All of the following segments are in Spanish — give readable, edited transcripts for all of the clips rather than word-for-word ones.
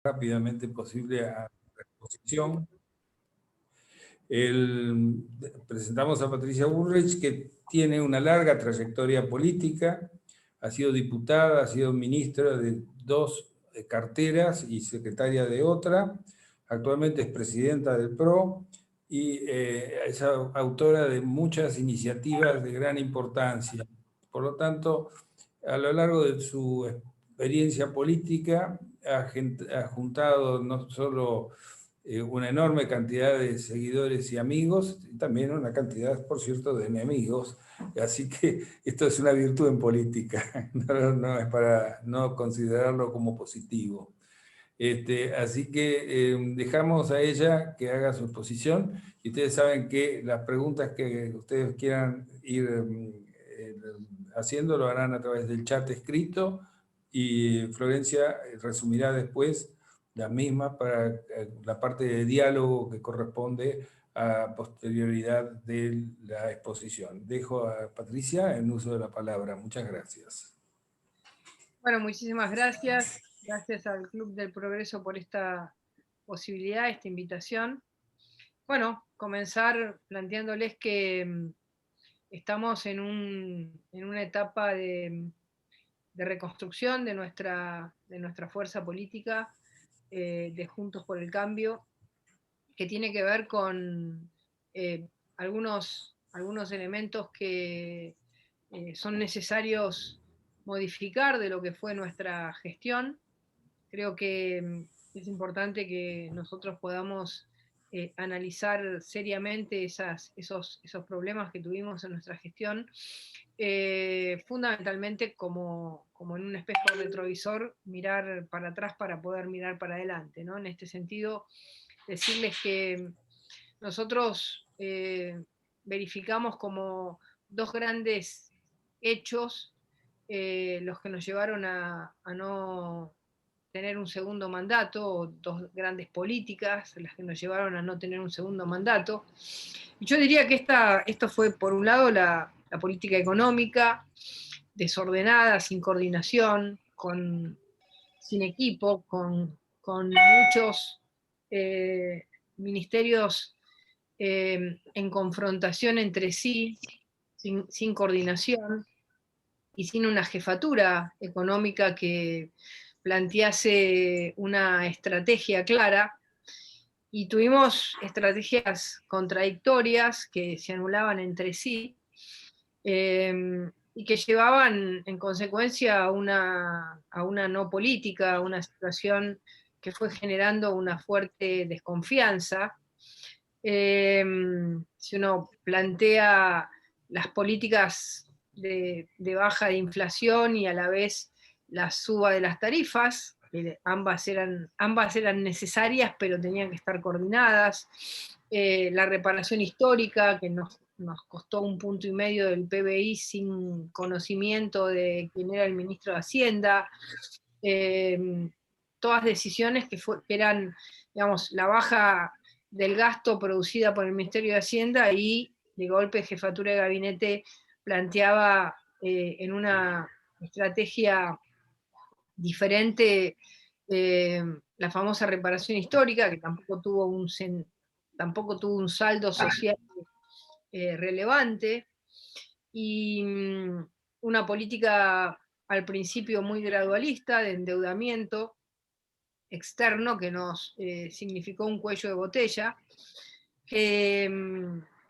rápidamente posible a la exposición. Presentamos a Patricia Bullrich, que tiene una larga trayectoria política, ha sido diputada, ha sido ministra de 2 carteras y secretaria de otra, actualmente es presidenta del PRO y es autora de muchas iniciativas de gran importancia. Por lo tanto, a lo largo de su experiencia política ha juntado no solo una enorme cantidad de seguidores y amigos, y también una cantidad, por cierto, de enemigos. Así que esto es una virtud en política, no es para no considerarlo como positivo. Así que dejamos a ella que haga su exposición, y ustedes saben que las preguntas que ustedes quieran ir haciendo lo harán a través del chat escrito, y Florencia resumirá después la misma para la parte de diálogo que corresponde a posterioridad de la exposición. Dejo a Patricia en uso de la palabra. Muchas gracias. Bueno, muchísimas gracias. Gracias al Club del Progreso por esta posibilidad, esta invitación. Bueno, comenzar planteándoles que estamos en una etapa de reconstrucción de nuestra fuerza política, de Juntos por el Cambio, que tiene que ver con algunos elementos que son necesarios modificar de lo que fue nuestra gestión. Creo que es importante que nosotros podamos analizar seriamente esos problemas que tuvimos en nuestra gestión, fundamentalmente como en un espejo retrovisor, mirar para atrás para poder mirar para adelante, ¿no? En este sentido, decirles que nosotros verificamos como 2 grandes hechos los que nos llevaron a no tener un segundo mandato, o 2 grandes políticas las que nos llevaron a no tener un segundo mandato. Y yo diría que esto fue, por un lado, la política económica, desordenada, sin coordinación, sin equipo, con muchos ministerios en confrontación entre sí, sin coordinación y sin una jefatura económica que plantease una estrategia clara. Y tuvimos estrategias contradictorias que se anulaban entre sí, y que llevaban en consecuencia a una no política, a una situación que fue generando una fuerte desconfianza. Si uno plantea las políticas de baja de inflación y a la vez la suba de las tarifas, ambas eran necesarias, pero tenían que estar coordinadas. La reparación histórica, que nos costó 1,5 puntos del PBI sin conocimiento de quién era el ministro de Hacienda. Todas decisiones que eran, digamos, la baja del gasto producida por el Ministerio de Hacienda, y de golpe jefatura de gabinete planteaba en una estrategia diferente la famosa reparación histórica, que tampoco tuvo un saldo social relevante, y una política al principio muy gradualista de endeudamiento externo que nos significó un cuello de botella, que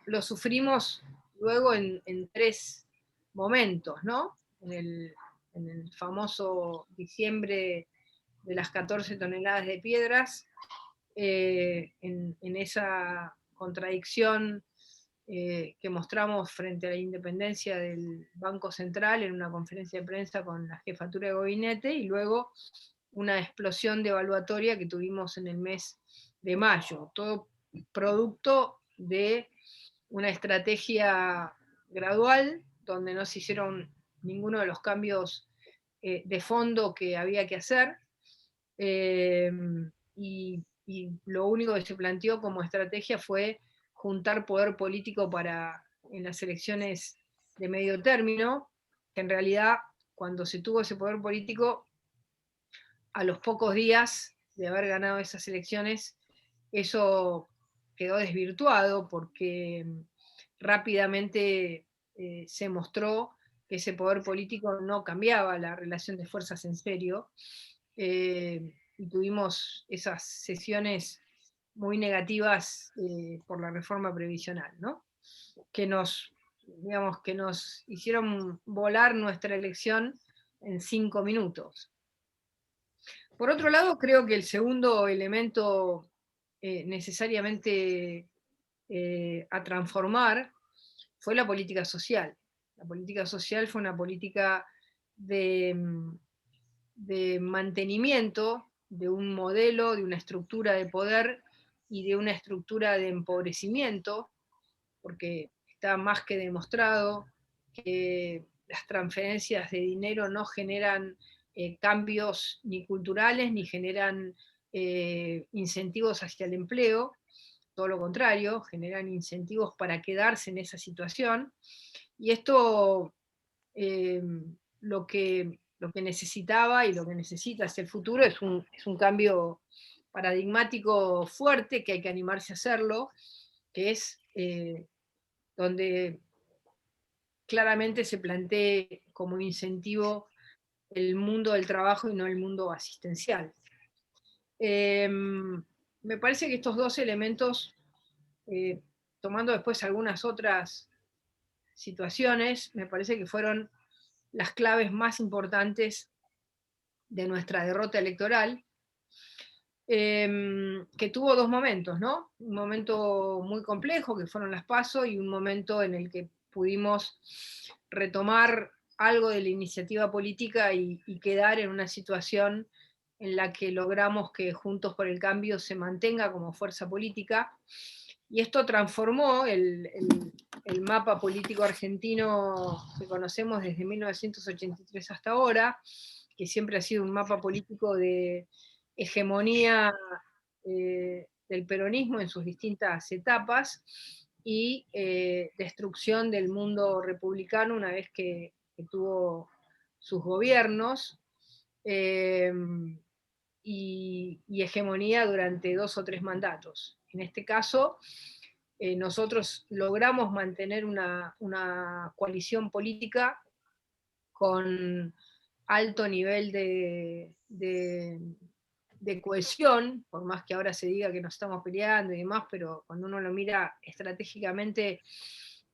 lo sufrimos luego en 3 momentos, ¿no? En el famoso diciembre de las 14 toneladas de piedras, en esa contradicción que mostramos frente a la independencia del Banco Central en una conferencia de prensa con la jefatura de gabinete, y luego una explosión devaluatoria que tuvimos en el mes de mayo, todo producto de una estrategia gradual donde no se hicieron ninguno de los cambios de fondo que había que hacer, y lo único que se planteó como estrategia fue juntar poder político en las elecciones de medio término, que en realidad cuando se tuvo ese poder político, a los pocos días de haber ganado esas elecciones, eso quedó desvirtuado porque rápidamente se mostró que ese poder político no cambiaba la relación de fuerzas en serio, y tuvimos esas sesiones muy negativas por la reforma previsional, ¿no? Que nos, digamos, que nos hicieron volar nuestra elección en 5 minutos. Por otro lado, creo que el segundo elemento necesariamente a transformar fue la política social. La política social fue una política de, de mantenimiento de un modelo, de una estructura de poder y de una estructura de empobrecimiento, porque está más que demostrado que las transferencias de dinero no generan cambios ni culturales, ni generan incentivos hacia el empleo, todo lo contrario, generan incentivos para quedarse en esa situación. Y esto eh, lo que necesitaba y lo que necesita hacia el futuro es un cambio paradigmático fuerte, que hay que animarse a hacerlo, que es donde claramente se plantee como incentivo el mundo del trabajo y no el mundo asistencial. Me parece que estos dos elementos, eh, tomando después algunas otras situaciones, me parece que fueron las claves más importantes de nuestra derrota electoral, que tuvo dos momentos, ¿no? Un momento muy complejo, que fueron las PASO, y un momento en el que pudimos retomar algo de la iniciativa política y quedar en una situación en la que logramos que Juntos por el Cambio se mantenga como fuerza política, y esto transformó el mapa político argentino que conocemos desde 1983 hasta ahora, que siempre ha sido un mapa político de hegemonía del peronismo en sus distintas etapas, y destrucción del mundo republicano una vez que tuvo sus gobiernos, eh, y hegemonía durante 2 o 3 mandatos. En este caso, nosotros logramos mantener una coalición política con alto nivel de cohesión, por más que ahora se diga que nos estamos peleando y demás, pero cuando uno lo mira estratégicamente,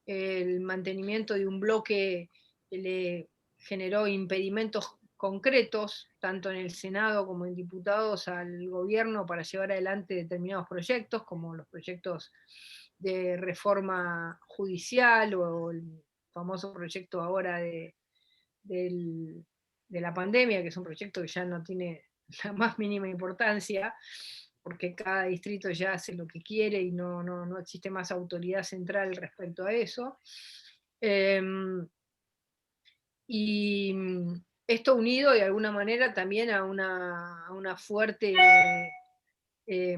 el mantenimiento de un bloque le generó impedimentos concretos, tanto en el Senado como en diputados, al gobierno para llevar adelante determinados proyectos, como los proyectos de reforma judicial o el famoso proyecto ahora del, de la pandemia, que es un proyecto que ya no tiene la más mínima importancia, porque cada distrito ya hace lo que quiere y no existe más autoridad central respecto a eso. Y esto unido de alguna manera también a una fuerte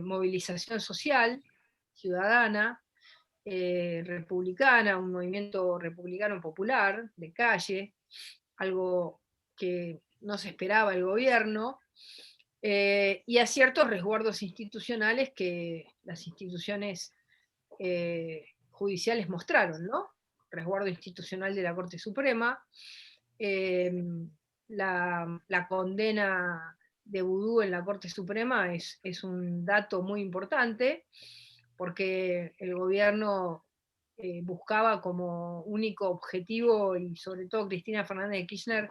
movilización social, ciudadana, republicana, un movimiento republicano popular de calle, algo que no se esperaba el gobierno, y a ciertos resguardos institucionales que las instituciones judiciales mostraron, ¿no? Resguardo institucional de la Corte Suprema, eh, la condena de Vudú en la Corte Suprema es un dato muy importante, porque el gobierno buscaba como único objetivo, y sobre todo Cristina Fernández de Kirchner,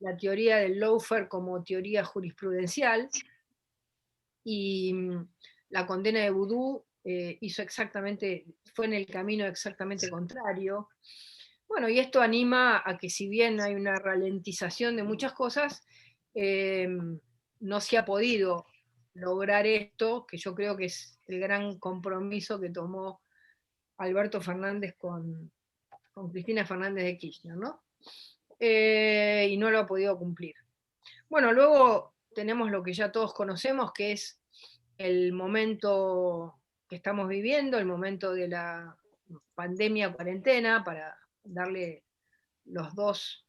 la teoría del lawfare como teoría jurisprudencial, y la condena de Vudú fue en el camino exactamente contrario. Bueno, y esto anima a que, si bien hay una ralentización de muchas cosas, no se ha podido lograr esto, que yo creo que es el gran compromiso que tomó Alberto Fernández con Cristina Fernández de Kirchner, ¿no? Y no lo ha podido cumplir. Bueno, luego tenemos lo que ya todos conocemos, que es el momento que estamos viviendo, el momento de la pandemia cuarentena, para darle los dos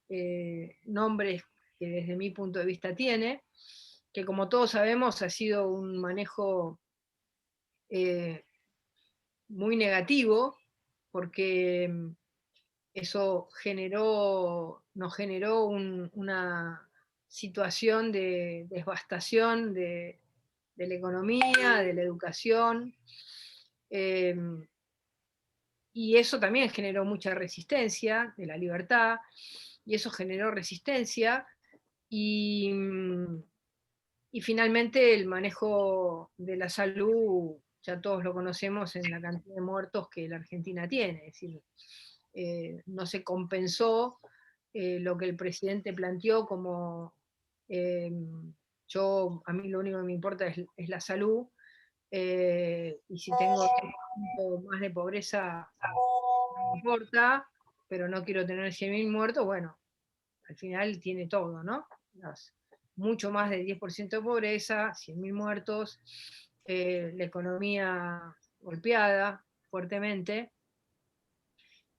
nombres que desde mi punto de vista tiene, que como todos sabemos ha sido un manejo muy negativo, porque eso nos generó una situación de devastación de la economía, de la educación, y eso también generó mucha resistencia de la libertad, y eso generó resistencia, y, y finalmente el manejo de la salud, ya todos lo conocemos en la cantidad de muertos que la Argentina tiene, es decir, no se compensó lo que el presidente planteó como eh, a mí lo único que me importa es la salud, y si tengo un poco más de pobreza, no me importa, pero no quiero tener 100.000 muertos, bueno, al final tiene todo, ¿no? Mucho más del 10% de pobreza, 100.000 muertos, la economía golpeada fuertemente,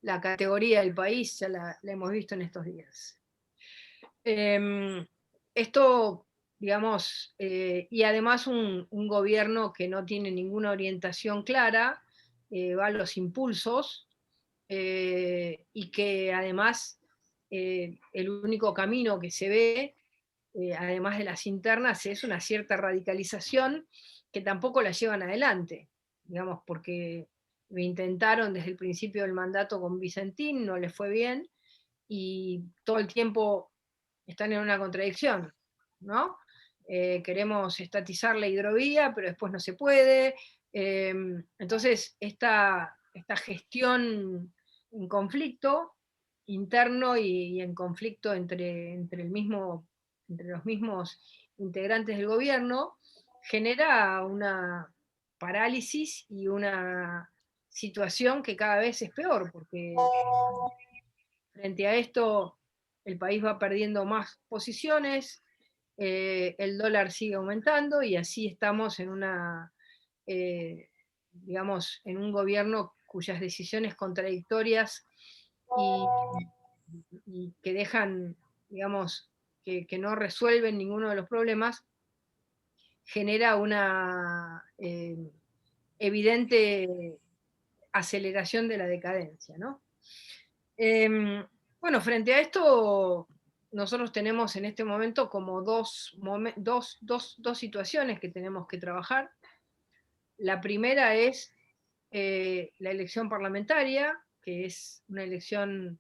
la categoría del país ya la hemos visto en estos días. Esto, digamos, y además un gobierno que no tiene ninguna orientación clara, va a los impulsos, y que además el único camino que se ve, además de las internas, es una cierta radicalización que tampoco la llevan adelante, digamos, porque lo intentaron desde el principio del mandato con Vicentín, no les fue bien, y todo el tiempo están en una contradicción, ¿no? Queremos estatizar la hidrovía, pero después no se puede. Entonces, esta gestión en conflicto interno y en conflicto entre los mismos integrantes del gobierno genera una parálisis y una situación que cada vez es peor, porque frente a esto el país va perdiendo más posiciones, el dólar sigue aumentando y así estamos en digamos, en un gobierno cuyas decisiones contradictorias y, y que dejan, digamos, que no resuelven ninguno de los problemas, genera una evidente aceleración de la decadencia, ¿no? Bueno, frente a esto, nosotros tenemos en este momento como dos situaciones que tenemos que trabajar. La primera es la elección parlamentaria, que es una elección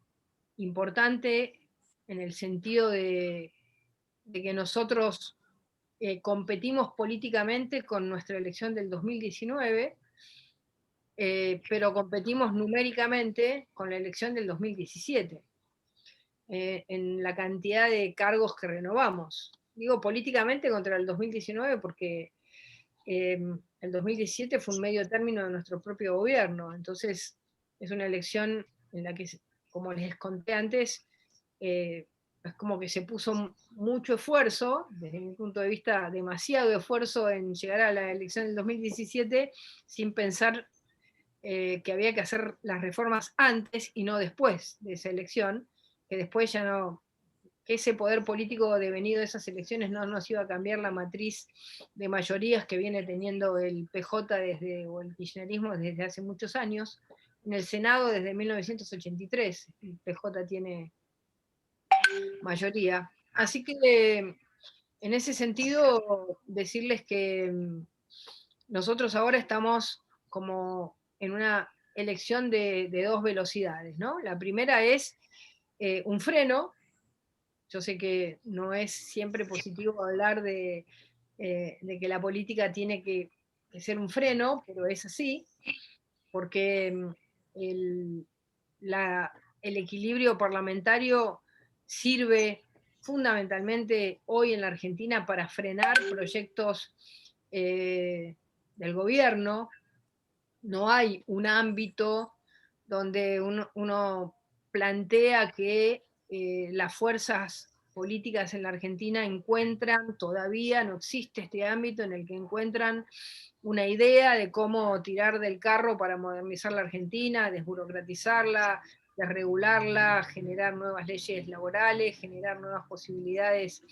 importante en el sentido de que nosotros competimos políticamente con nuestra elección del 2019, pero competimos numéricamente con la elección del 2017, en la cantidad de cargos que renovamos. Digo políticamente contra el 2019 porque el 2017 fue un medio término de nuestro propio gobierno, entonces es una elección en la que, como les conté antes, es como que se puso mucho esfuerzo, desde mi punto de vista demasiado esfuerzo en llegar a la elección del 2017 sin pensar que había que hacer las reformas antes y no después de esa elección, que después ya no, que ese poder político devenido de esas elecciones no nos iba a cambiar la matriz de mayorías que viene teniendo el PJ o el kirchnerismo desde hace muchos años. En el Senado desde 1983 el PJ tiene mayoría. Así que en ese sentido decirles que nosotros ahora estamos como en una elección de dos velocidades, ¿no? La primera es un freno. Yo sé que no es siempre positivo hablar de que la política tiene que ser un freno, pero es así, porque el, el equilibrio parlamentario sirve fundamentalmente hoy en la Argentina para frenar proyectos del gobierno. No hay un ámbito donde uno plantea que las fuerzas políticas en la Argentina encuentran, todavía no existe este ámbito en el que encuentran una idea de cómo tirar del carro para modernizar la Argentina, desburocratizarla, desregularla, generar nuevas leyes laborales, generar nuevas posibilidades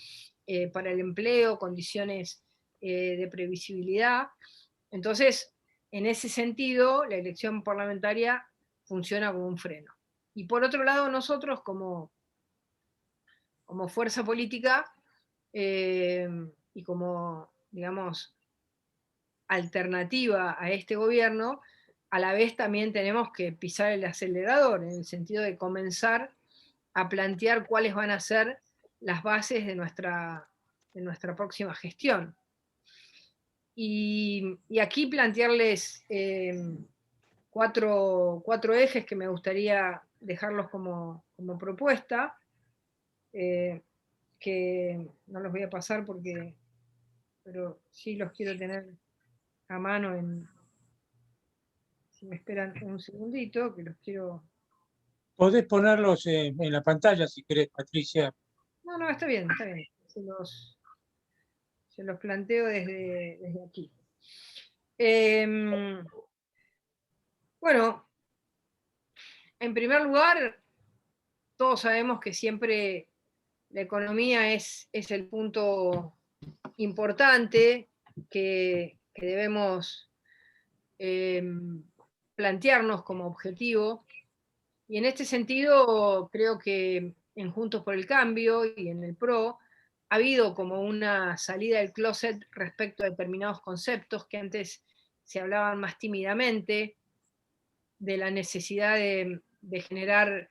para el empleo, condiciones de previsibilidad. Entonces, en ese sentido, la elección parlamentaria funciona como un freno. Y por otro lado, nosotros como fuerza política y como, digamos, alternativa a este gobierno, a la vez también tenemos que pisar el acelerador, en el sentido de comenzar a plantear cuáles van a ser las bases de nuestra próxima gestión. Y aquí plantearles cuatro ejes que me gustaría dejarlos como propuesta, que no los voy a pasar pero sí los quiero tener a mano si me esperan un segundito, que los quiero... Podés ponerlos en la pantalla si querés, Patricia. No, está bien, está bien. Se los planteo desde aquí. Bueno, en primer lugar, todos sabemos que siempre la economía es el punto importante que debemos plantearnos como objetivo. Y en este sentido, creo que en Juntos por el Cambio y en el PRO ha habido como una salida del closet respecto a determinados conceptos que antes se hablaban más tímidamente, de la necesidad de generar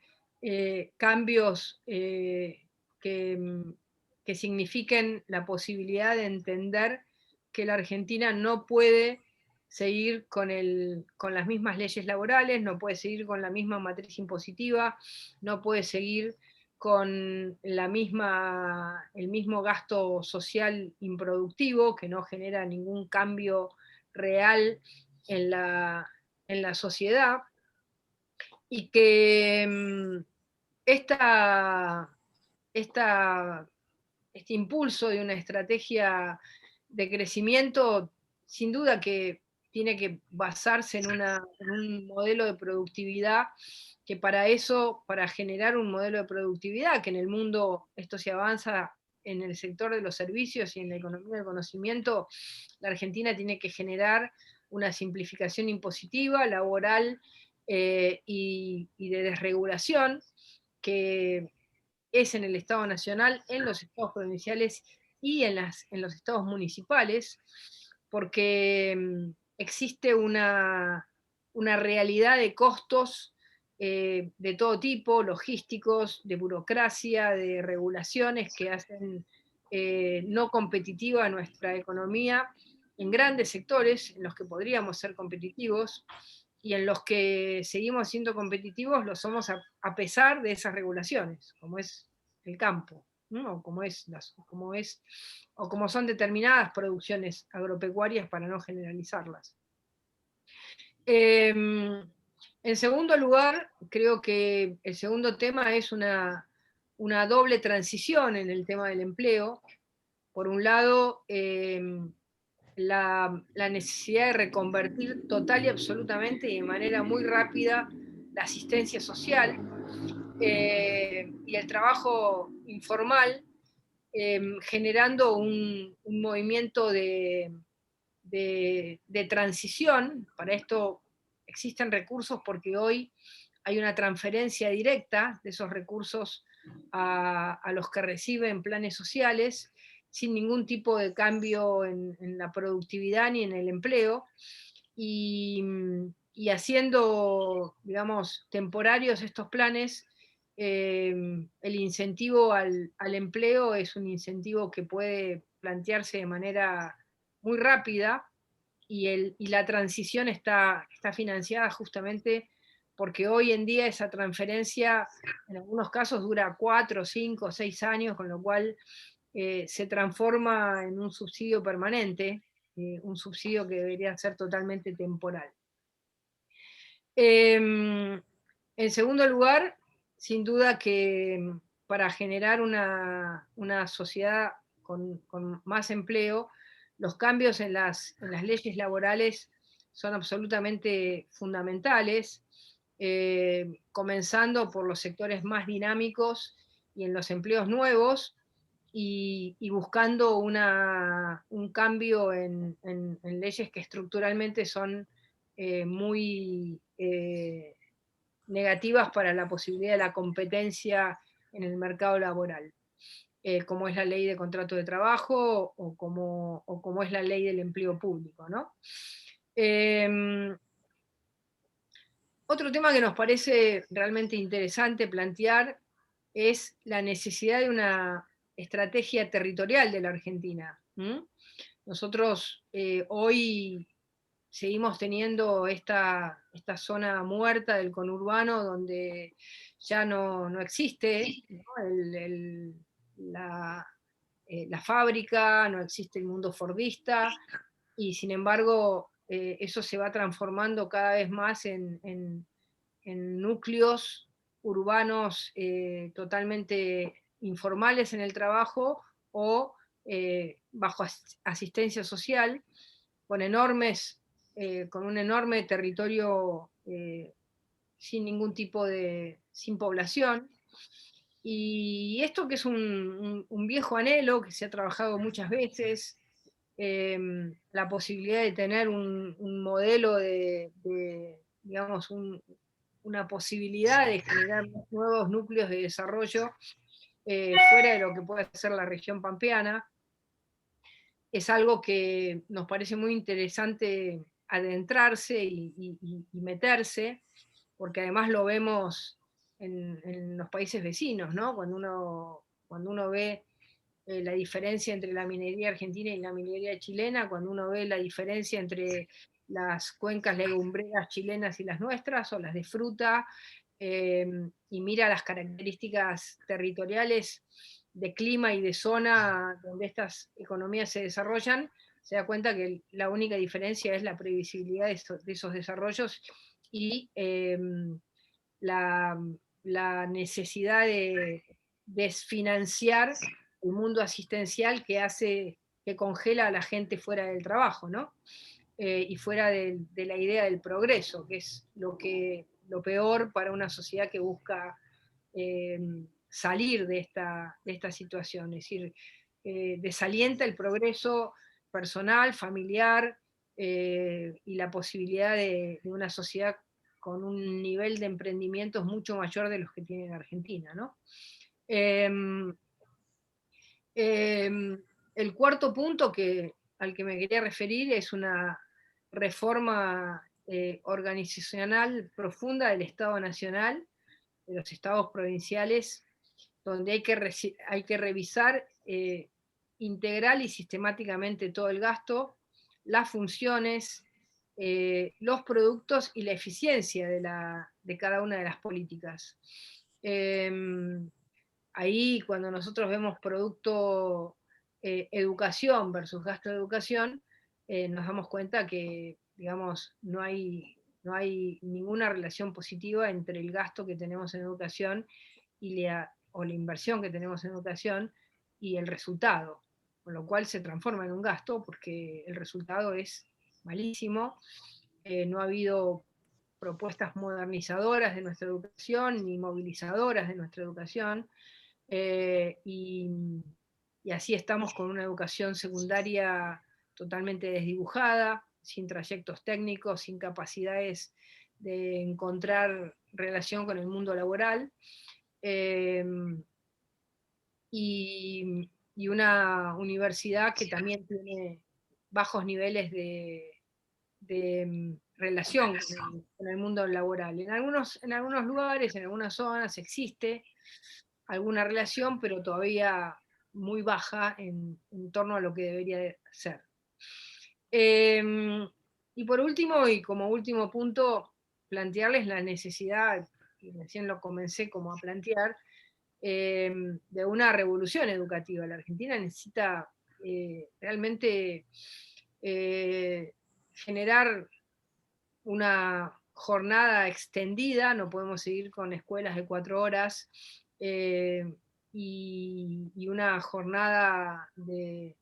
cambios que signifiquen la posibilidad de entender que la Argentina no puede seguir con las mismas leyes laborales, no puede seguir con la misma matriz impositiva, no puede seguir con el mismo gasto social improductivo que no genera ningún cambio real en la sociedad, y que este impulso de una estrategia de crecimiento, sin duda que tiene que basarse en un modelo de productividad, que para generar un modelo de productividad, que en el mundo esto se avanza en el sector de los servicios y en la economía del conocimiento, la Argentina tiene que generar una simplificación impositiva, laboral y de desregulación, que es en el Estado Nacional, en los estados provinciales y en los estados municipales, porque existe una realidad de costos de todo tipo, logísticos, de burocracia, de regulaciones que hacen no competitiva nuestra economía en grandes sectores en los que podríamos ser competitivos, y en los que seguimos siendo competitivos lo somos a pesar de esas regulaciones, como es el campo, ¿no? o como son determinadas producciones agropecuarias, para no generalizarlas. En segundo lugar, creo que el segundo tema es una doble transición en el tema del empleo. Por un lado, la necesidad de reconvertir total y absolutamente y de manera muy rápida la asistencia social y el trabajo informal, generando un movimiento de transición. Para esto existen recursos, porque hoy hay una transferencia directa de esos recursos a los que reciben planes sociales, sin ningún tipo de cambio en la productividad ni en el empleo, y haciendo, digamos, temporarios estos planes. El incentivo al empleo es un incentivo que puede plantearse de manera muy rápida, y la transición está financiada justamente porque hoy en día esa transferencia en algunos casos dura 4, 5, 6 años, con lo cual se transforma en un subsidio permanente, un subsidio que debería ser totalmente temporal. En segundo lugar, sin duda que para generar una sociedad con más empleo, los cambios en las leyes laborales son absolutamente fundamentales, comenzando por los sectores más dinámicos y en los empleos nuevos, y buscando un cambio en leyes que estructuralmente son muy negativas para la posibilidad de la competencia en el mercado laboral, como es la ley de contrato de trabajo o como es la ley del empleo público, ¿no? Otro tema que nos parece realmente interesante plantear es la necesidad de una estrategia territorial de la Argentina. Nosotros hoy seguimos teniendo esta zona muerta del conurbano donde ya no existe, ¿no? La fábrica, no existe el mundo fordista, y sin embargo eso se va transformando cada vez más en núcleos urbanos totalmente informales en el trabajo o bajo asistencia social, con con un enorme territorio sin ningún tipo sin población. Y esto que es un viejo anhelo que se ha trabajado muchas veces, la posibilidad de tener un modelo digamos, una posibilidad de generar nuevos núcleos de desarrollo fuera de lo que puede ser la región pampeana, es algo que nos parece muy interesante adentrarse y meterse, porque además lo vemos en los países vecinos, ¿no? Cuando uno ve la diferencia entre la minería argentina y la minería chilena, cuando uno ve la diferencia entre las cuencas legumbreras chilenas y las nuestras, o las de fruta, y mira las características territoriales de clima y de zona donde estas economías se desarrollan, se da cuenta que la única diferencia es la previsibilidad de esos desarrollos y la, la necesidad de desfinanciar el mundo asistencial que congela a la gente fuera del trabajo, ¿no? Y fuera de la idea del progreso, que es lo peor para una sociedad que busca salir de esta situación. Es decir, desalienta el progreso personal, familiar, y la posibilidad de una sociedad con un nivel de emprendimientos mucho mayor de los que tiene en Argentina, ¿no? El cuarto punto al que me quería referir es una reforma organizacional profunda del Estado Nacional, de los estados provinciales, donde hay que revisar integral y sistemáticamente todo el gasto, las funciones, los productos y la eficiencia de cada una de las políticas. Ahí cuando nosotros vemos producto educación versus gasto de educación, nos damos cuenta que, digamos, no hay ninguna relación positiva entre el gasto que tenemos en educación o la inversión que tenemos en educación y el resultado, con lo cual se transforma en un gasto porque el resultado es malísimo. No ha habido propuestas modernizadoras de nuestra educación ni movilizadoras de nuestra educación, y así estamos con una educación secundaria totalmente desdibujada, sin trayectos técnicos, sin capacidades de encontrar relación con el mundo laboral, y una universidad que también tiene bajos niveles de relación con el mundo laboral. En algunos lugares, en algunas zonas existe alguna relación, pero todavía muy baja en torno a lo que debería ser. Y por último, y como último punto, plantearles la necesidad, y recién lo comencé como a plantear, de una revolución educativa. La Argentina necesita realmente generar una jornada extendida, no podemos seguir con escuelas de 4 horas, y una jornada de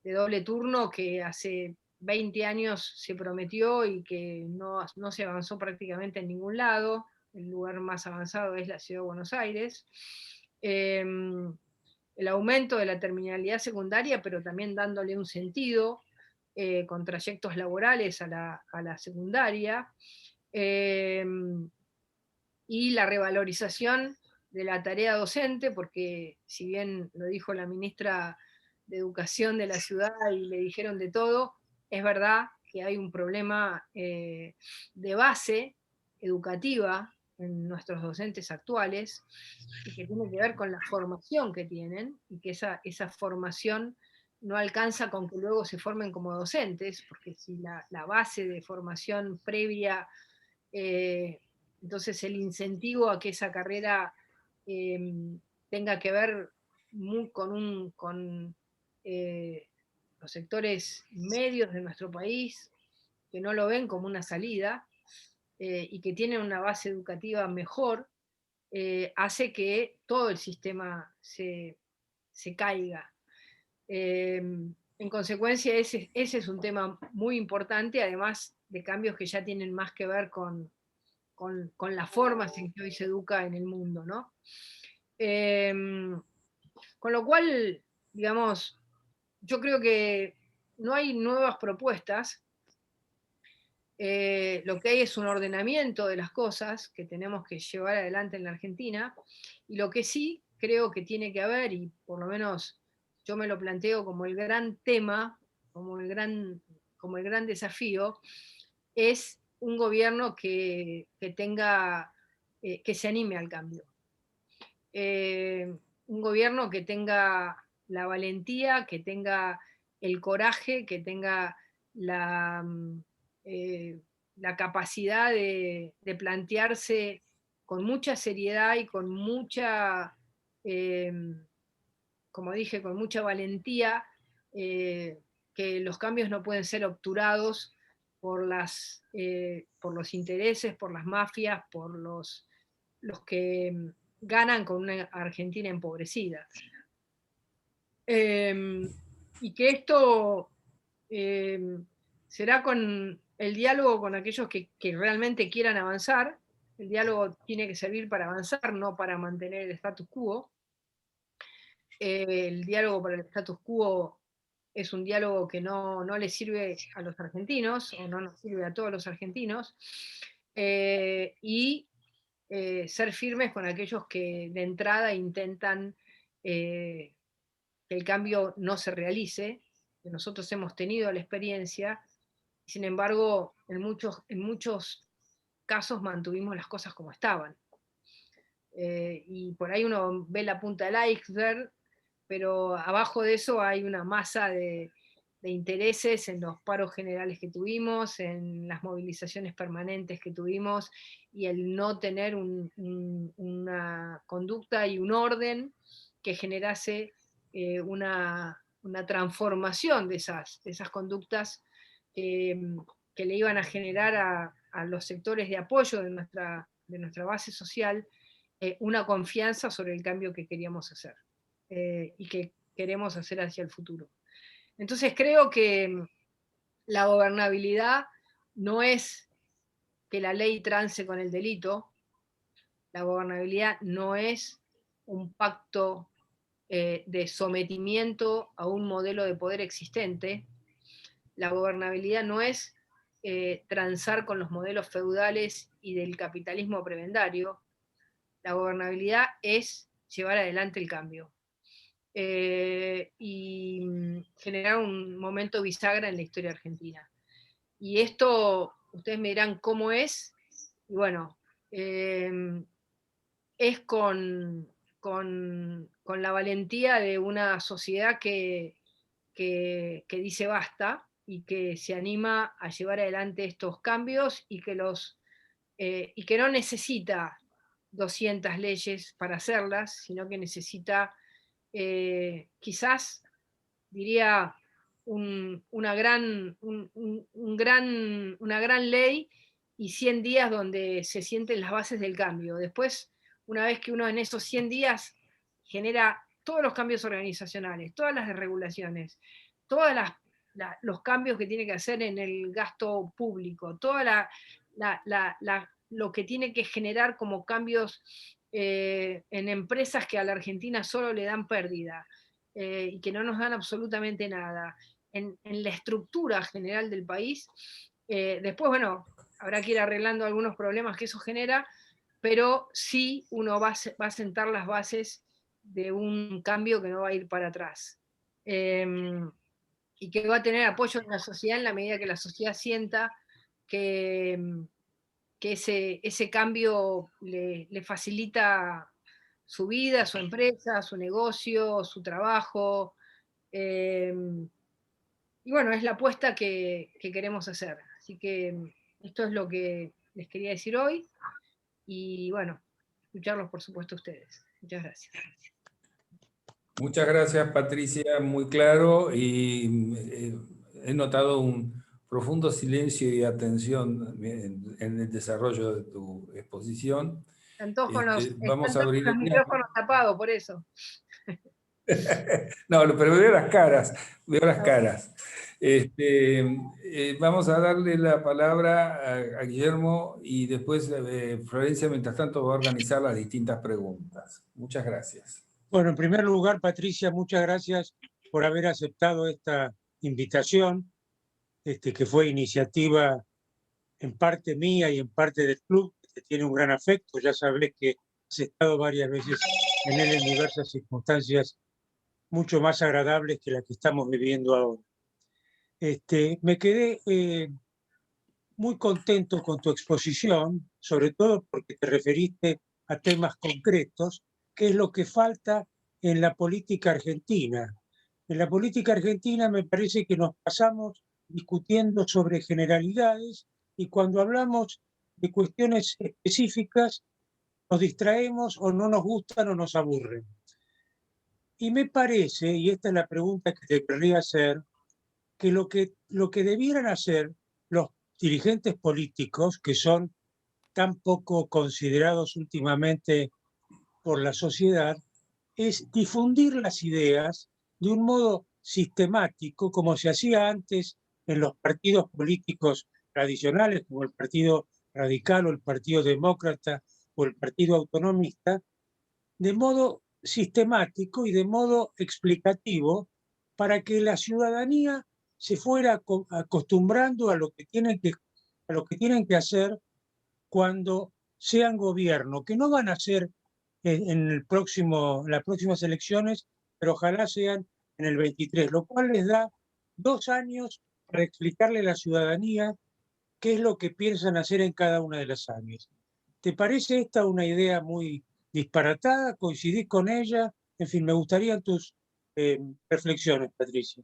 doble turno que hace 20 años se prometió y que no se avanzó prácticamente en ningún lado. El lugar más avanzado es la ciudad de Buenos Aires. el aumento de la terminalidad secundaria, pero también dándole un sentido con trayectos laborales a la secundaria, y la revalorización de la tarea docente, porque si bien lo dijo la ministra de Educación de la ciudad y le dijeron de todo, es verdad que hay un problema de base educativa en nuestros docentes actuales, y que tiene que ver con la formación que tienen, y que esa formación no alcanza con que luego se formen como docentes, porque si la base de formación previa, entonces el incentivo a que esa carrera tenga que ver con los sectores medios de nuestro país, que no lo ven como una salida, y que tienen una base educativa mejor, hace que todo el sistema se caiga. En consecuencia, ese es un tema muy importante, además de cambios que ya tienen más que ver con las formas en que hoy se educa en el mundo, ¿no? Con lo cual, digamos, yo creo que no hay nuevas propuestas, lo que hay es un ordenamiento de las cosas que tenemos que llevar adelante en la Argentina, y lo que sí creo que tiene que haber, y por lo menos yo me lo planteo como el gran tema, como el gran desafío, es un gobierno que tenga, que se anime al cambio. Un gobierno que tenga la valentía, que tenga el coraje, que tenga la, la capacidad de plantearse con mucha seriedad y con mucha, como dije, con mucha valentía, que los cambios no pueden ser obturados por los intereses, por las mafias, por los que ganan con una Argentina empobrecida. Y que esto será con el diálogo con aquellos que realmente quieran avanzar. El diálogo tiene que servir para avanzar, no para mantener el status quo. El diálogo para el status quo es un diálogo que no le sirve a los argentinos, o no nos sirve a todos los argentinos, y ser firmes con aquellos que de entrada intentan que el cambio no se realice, que nosotros hemos tenido la experiencia, sin embargo, en muchos casos mantuvimos las cosas como estaban. Y por ahí uno ve la punta del iceberg, pero abajo de eso hay una masa de intereses en los paros generales que tuvimos, en las movilizaciones permanentes que tuvimos, y el no tener una conducta y un orden que generase una transformación de esas conductas que le iban a generar a los sectores de apoyo de nuestra base social una confianza sobre el cambio que queríamos hacer y que queremos hacer hacia el futuro. Entonces creo que la gobernabilidad no es que la ley trance con el delito, la gobernabilidad no es un pacto de sometimiento a un modelo de poder existente, la gobernabilidad no es transar con los modelos feudales y del capitalismo prebendario, la gobernabilidad es llevar adelante el cambio. Y generar un momento bisagra en la historia argentina. Y esto, ustedes me dirán cómo es, y bueno, es con la valentía de una sociedad que dice basta y que se anima a llevar adelante estos cambios y que no necesita 200 leyes para hacerlas, sino que necesita quizás, diría, una gran ley y 100 días donde se sienten las bases del cambio. Después, una vez que uno en esos 100 días genera todos los cambios organizacionales, todas las desregulaciones, todos los cambios que tiene que hacer en el gasto público, toda lo que tiene que generar como cambios en empresas que a la Argentina solo le dan pérdida y que no nos dan absolutamente nada, en la estructura general del país. Después, bueno, habrá que ir arreglando algunos problemas que eso genera, pero sí uno va a sentar las bases de un cambio que no va a ir para atrás. Y que va a tener apoyo en la sociedad en la medida que la sociedad sienta que, que ese cambio le facilita su vida, su empresa, su negocio, su trabajo. Y bueno, es la apuesta que queremos hacer. Así que esto es lo que les quería decir hoy. Y bueno, escucharlos por supuesto ustedes. Muchas gracias. Muchas gracias, Patricia, muy claro, y he notado un profundo silencio y atención en el desarrollo de tu exposición. Están todos con los Vamos a abrir el micrófonos tapados, por eso. No, pero veo las caras, veo las caras. Vamos a darle la palabra a Guillermo y después Florencia, mientras tanto, va a organizar las distintas preguntas. Muchas gracias. Bueno, en primer lugar, Patricia, muchas gracias por haber aceptado esta invitación, que fue iniciativa en parte mía y en parte del club, que tiene un gran afecto. Ya sabés que has estado varias veces en él en diversas circunstancias mucho más agradables que las que estamos viviendo ahora. Me quedé muy contento con tu exposición, sobre todo porque te referiste a temas concretos, que es lo que falta en la política argentina. En la política argentina me parece que nos pasamos discutiendo sobre generalidades y cuando hablamos de cuestiones específicas nos distraemos o no nos gustan o nos aburren. Y me parece, y esta es la pregunta que te querría hacer, que lo que debieran hacer los dirigentes políticos, que son tan poco considerados últimamente por la sociedad, es difundir las ideas de un modo sistemático, como se hacía antes en los partidos políticos tradicionales, como el Partido Radical o el Partido Demócrata o el Partido Autonomista, de modo sistemático y de modo explicativo para que la ciudadanía se fuera acostumbrando a lo que tienen que hacer cuando sean gobierno, que no van a ser las próximas elecciones, pero ojalá sean en el 23, lo cual les da 2 años para explicarle a la ciudadanía qué es lo que piensan hacer en cada una de las áreas. ¿Te parece esta una idea muy disparatada? ¿Coincidís con ella? En fin, me gustarían tus reflexiones, Patricia.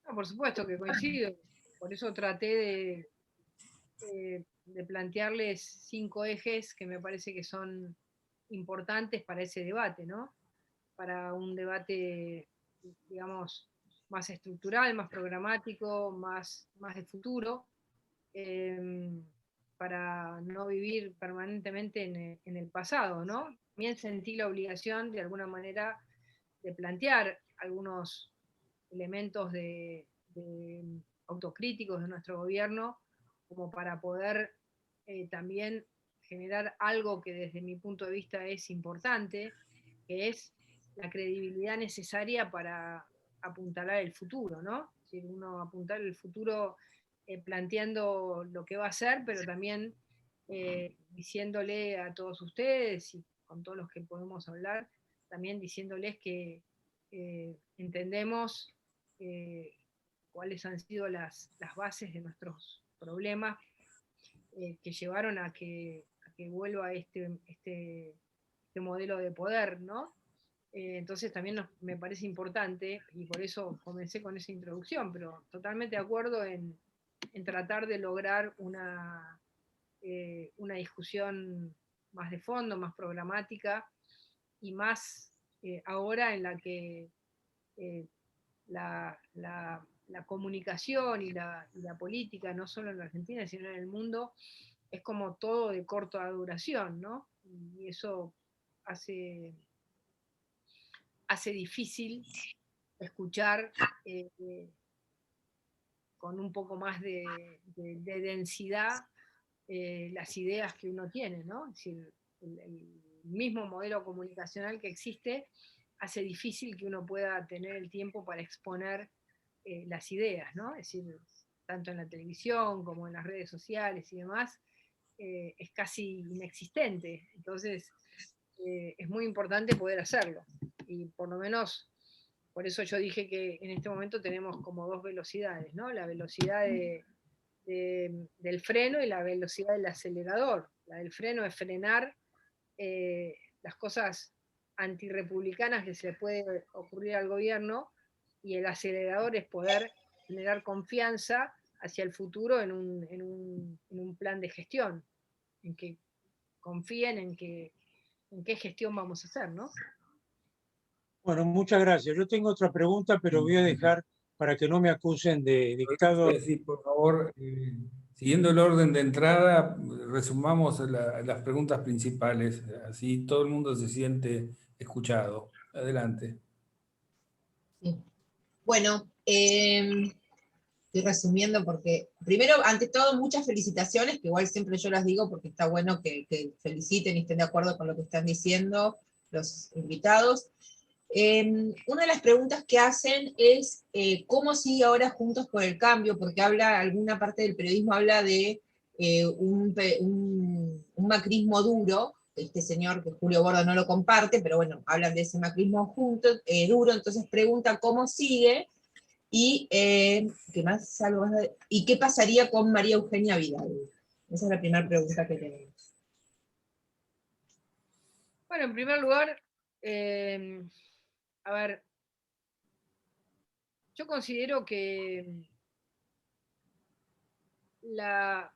No, por supuesto que coincido. Por eso traté de plantearles 5 ejes que me parece que son importantes para ese debate, ¿no? Para un debate, digamos, más estructural, más programático, más de futuro, para no vivir permanentemente en el pasado, ¿no? También sentí la obligación, de alguna manera, de plantear algunos elementos de autocríticos de nuestro gobierno, como para poder también generar algo que desde mi punto de vista es importante, que es la credibilidad necesaria para apuntalar el futuro, ¿no? Es decir, uno apuntar el futuro planteando lo que va a hacer, pero también diciéndole a todos ustedes y con todos los que podemos hablar, también diciéndoles que entendemos cuáles han sido las bases de nuestros problemas que llevaron a que vuelva este modelo de poder, ¿no? Entonces también me parece importante, y por eso comencé con esa introducción, pero totalmente de acuerdo en tratar de lograr una discusión más de fondo, más programática, y más ahora en la que la comunicación y la política, no solo en la Argentina, sino en el mundo, es como todo de corta duración, ¿no? Y eso hace difícil escuchar con un poco más de densidad las ideas que uno tiene, ¿no? Es decir, el mismo modelo comunicacional que existe hace difícil que uno pueda tener el tiempo para exponer las ideas, ¿no? Es decir, tanto en la televisión como en las redes sociales y demás, es casi inexistente. Entonces, es muy importante poder hacerlo. Y por lo menos, por eso yo dije que en este momento tenemos como dos velocidades, ¿no? La velocidad del freno y la velocidad del acelerador. La del freno es frenar las cosas antirrepublicanas que se le puede ocurrir al gobierno, y el acelerador es poder generar confianza hacia el futuro en un plan de gestión, en que confíen en qué gestión vamos a hacer, ¿no? Bueno, muchas gracias. Yo tengo otra pregunta, pero voy a dejar para que no me acusen de dictador. Sí, por favor, siguiendo el orden de entrada, resumamos las preguntas principales, así todo el mundo se siente escuchado. Adelante. Sí. Bueno, estoy resumiendo porque, primero, ante todo, muchas felicitaciones, que igual siempre yo las digo porque está bueno que feliciten y estén de acuerdo con lo que están diciendo los invitados. Una de las preguntas que hacen es cómo sigue ahora Juntos por el Cambio, porque alguna parte del periodismo habla de un macrismo duro. Este señor, que Julio Borda no lo comparte, pero bueno, hablan de ese macrismo duro, entonces pregunta cómo sigue, y ¿qué más? ¿Y qué pasaría con María Eugenia Vidal? Esa es la primera pregunta que tenemos. Bueno, en primer lugar, a ver, yo considero que la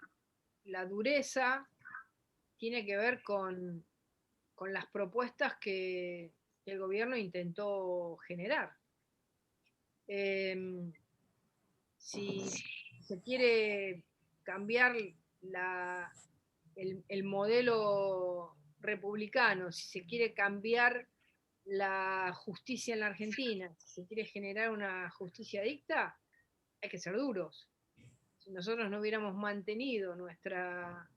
dureza tiene que ver con las propuestas que el gobierno intentó generar. Si se quiere cambiar el modelo republicano, si se quiere cambiar la justicia en la Argentina, si se quiere generar una justicia dicta, hay que ser duros. Si nosotros no hubiéramos mantenido nuestra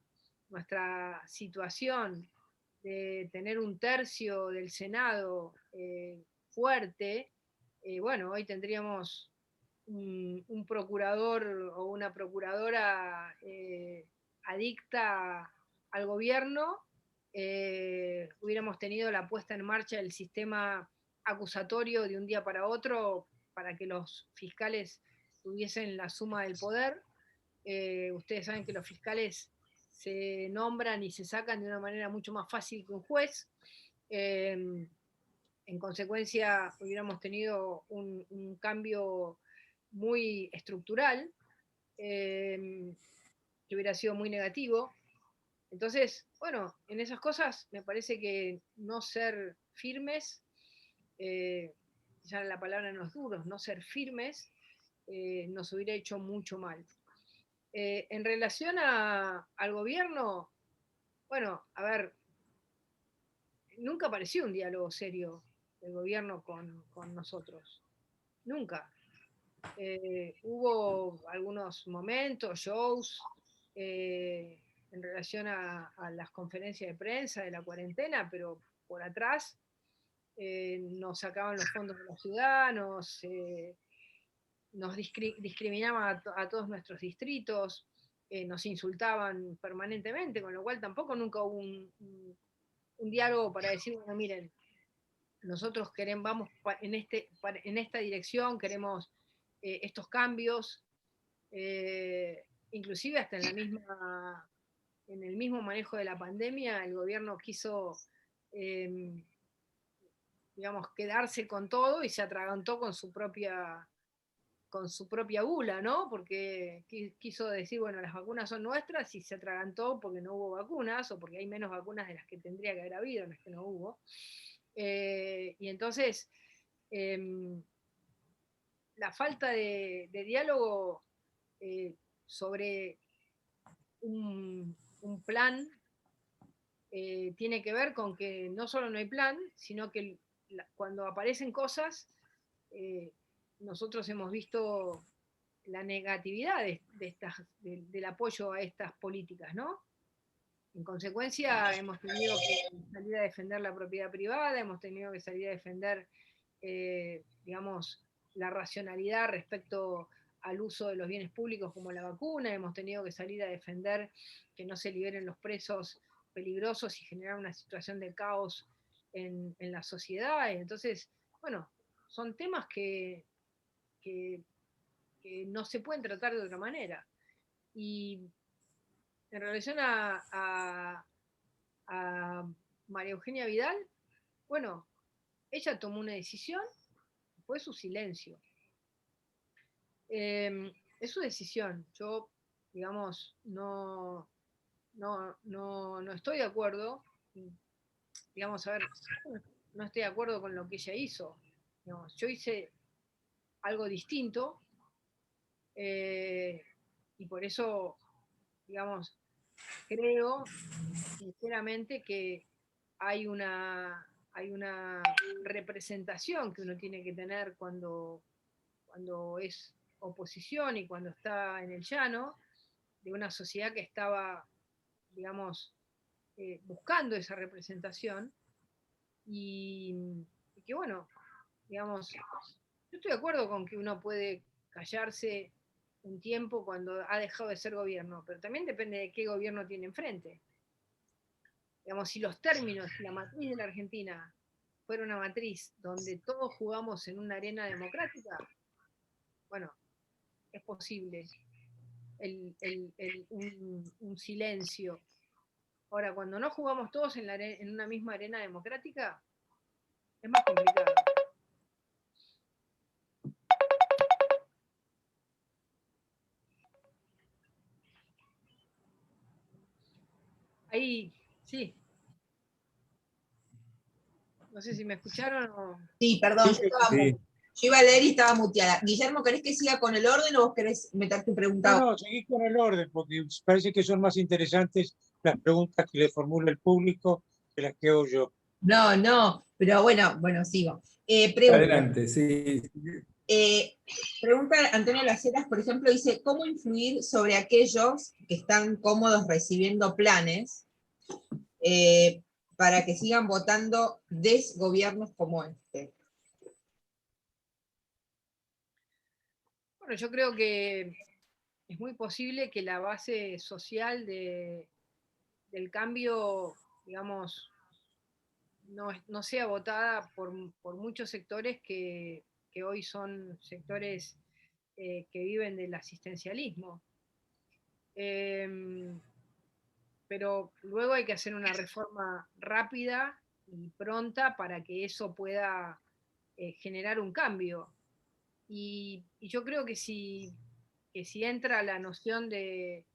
situación de tener un tercio del Senado fuerte, bueno, hoy tendríamos un procurador o una procuradora adicta al gobierno, hubiéramos tenido la puesta en marcha del sistema acusatorio de un día para otro para que los fiscales tuviesen la suma del poder. Ustedes saben que los fiscales se nombran y se sacan de una manera mucho más fácil que un juez. En consecuencia, hubiéramos tenido un cambio muy estructural, que hubiera sido muy negativo. Entonces, bueno, en esas cosas me parece que no ser firmes, ya la palabra no es duros, no ser firmes, nos hubiera hecho mucho mal. En relación al gobierno, bueno, a ver, nunca apareció un diálogo serio del gobierno con nosotros, nunca. Hubo algunos momentos, shows, en relación a las conferencias de prensa de la cuarentena, pero por atrás nos sacaban los fondos de la ciudad, nos discriminaban a todos nuestros distritos, nos insultaban permanentemente, con lo cual tampoco nunca hubo un diálogo para decir, bueno, miren, nosotros vamos en esta dirección, queremos estos cambios, inclusive hasta en el mismo manejo de la pandemia, el gobierno quiso, digamos, quedarse con todo y se atragantó con su propia bula, ¿no? Porque quiso decir, bueno, las vacunas son nuestras, y se atragantó porque no hubo vacunas, o porque hay menos vacunas de las que tendría que haber habido, en las que no hubo. Y entonces, la falta de diálogo sobre un plan tiene que ver con que no solo no hay plan, sino que cuando aparecen cosas, nosotros hemos visto la negatividad del apoyo a estas políticas, ¿no? En consecuencia, hemos tenido que salir a defender la propiedad privada, hemos tenido que salir a defender, digamos, la racionalidad respecto al uso de los bienes públicos como la vacuna, hemos tenido que salir a defender que no se liberen los presos peligrosos y generar una situación de caos en la sociedad. Entonces, bueno, son temas que no se pueden tratar de otra manera. Y en relación a María Eugenia Vidal, bueno, ella tomó una decisión, fue su silencio. Es su decisión. Yo, digamos, no estoy de acuerdo. Digamos, a ver, no estoy de acuerdo con lo que ella hizo. Digamos, yo hice algo distinto y por eso, digamos, creo sinceramente que hay una representación que uno tiene que tener cuando es oposición y cuando está en el llano, de una sociedad que estaba, digamos, buscando esa representación y que bueno, digamos, yo estoy de acuerdo con que uno puede callarse un tiempo cuando ha dejado de ser gobierno, pero también depende de qué gobierno tiene enfrente. Digamos, si los términos, si la matriz de la Argentina fuera una matriz donde todos jugamos en una arena democrática, bueno, es posible un silencio. Ahora, cuando no jugamos todos en una misma arena democrática, es más complicado. Ahí, sí. No sé si me escucharon o... Sí, perdón, Sí. yo iba a leer y estaba muteada. Guillermo, ¿querés que siga con el orden o vos querés meter tu pregunta? No, seguí con el orden, porque parece que son más interesantes las preguntas que le formula el público que las que hago yo. No, pero bueno, sigo. Adelante, sí. Pregunta Antonio Laceras, por ejemplo, dice, ¿cómo influir sobre aquellos que están cómodos recibiendo planes para que sigan votando desgobiernos como este? Bueno, yo creo que es muy posible que la base social del cambio, digamos, no sea votada por muchos sectores que hoy son sectores que viven del asistencialismo. Pero luego hay que hacer una reforma rápida y pronta para que eso pueda generar un cambio. Y yo creo que si entra la noción de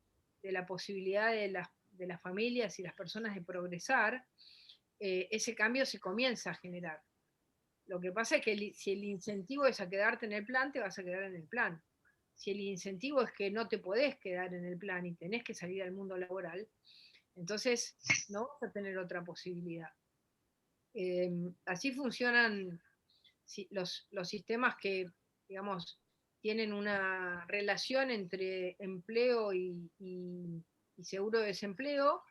la posibilidad de las familias y las personas de progresar, ese cambio se comienza a generar. Lo que pasa es que si el incentivo es a quedarte en el plan, te vas a quedar en el plan. Si el incentivo es que no te podés quedar en el plan y tenés que salir al mundo laboral, entonces no vas a tener otra posibilidad. Así funcionan los sistemas que, digamos, tienen una relación entre empleo y seguro de desempleo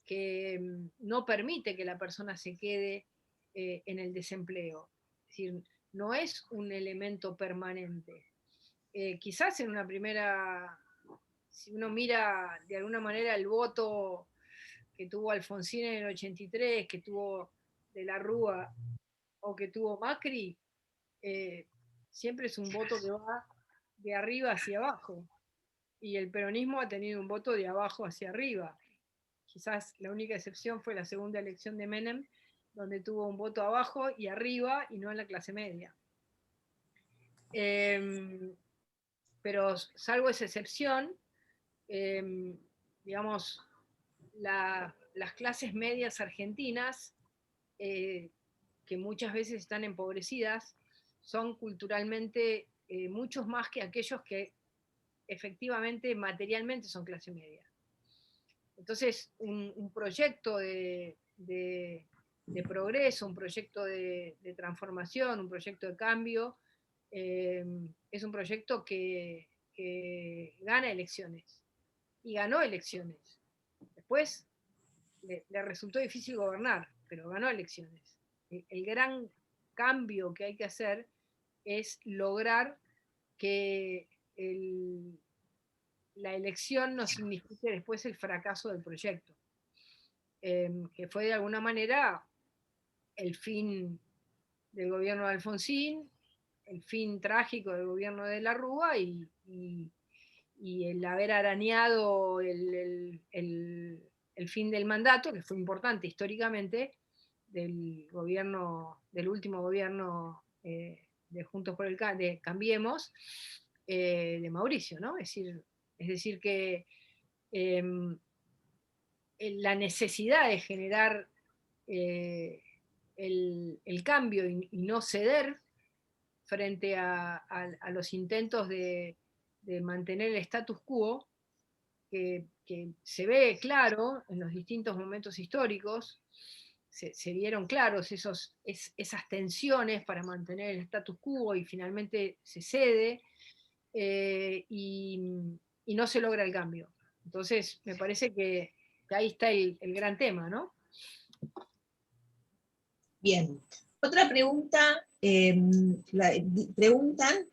que no permite que la persona se quede en el desempleo. Es decir, no es un elemento permanente. Quizás en una primera, si uno mira de alguna manera el voto que tuvo Alfonsín en el 83, que tuvo De la Rúa o que tuvo Macri, siempre es un voto que va de arriba hacia abajo. Y el peronismo ha tenido un voto de abajo hacia arriba. Quizás la única excepción fue la segunda elección de Menem, donde tuvo un voto abajo y arriba y no en la clase media. Pero salvo esa excepción, digamos, las clases medias argentinas, que muchas veces están empobrecidas, son culturalmente muchos más que aquellos que efectivamente, materialmente son clase media. Entonces, un proyecto de progreso, un proyecto de transformación, un proyecto de cambio, es un proyecto que gana elecciones. Y ganó elecciones. Después le resultó difícil gobernar, pero ganó elecciones. El gran cambio que hay que hacer es lograr que la elección no signifique después el fracaso del proyecto, que fue de alguna manera el fin del gobierno de Alfonsín, el fin trágico del gobierno de la Rúa y el haber arañado el fin del mandato, que fue importante históricamente, del último gobierno de Juntos por el de Cambiemos, de Mauricio, ¿no? Es decir que la necesidad de generar el cambio y no ceder frente a los intentos de mantener el status quo, que se ve claro en los distintos momentos históricos, se vieron claros esas tensiones para mantener el status quo y finalmente se cede y no se logra el cambio. Entonces, me parece que ahí está el gran tema, ¿no? Bien. Otra pregunta, preguntan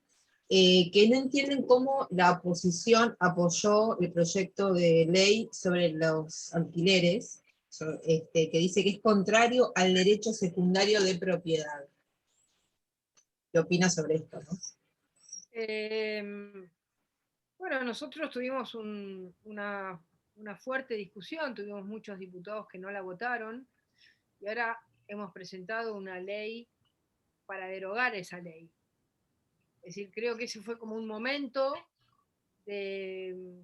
que no entienden cómo la oposición apoyó el proyecto de ley sobre los alquileres, que dice que es contrario al derecho secundario de propiedad. ¿Qué opinas sobre esto, no? Bueno, nosotros tuvimos una fuerte discusión, tuvimos muchos diputados que no la votaron, y ahora hemos presentado una ley para derogar esa ley. Es decir, creo que ese fue como un momento de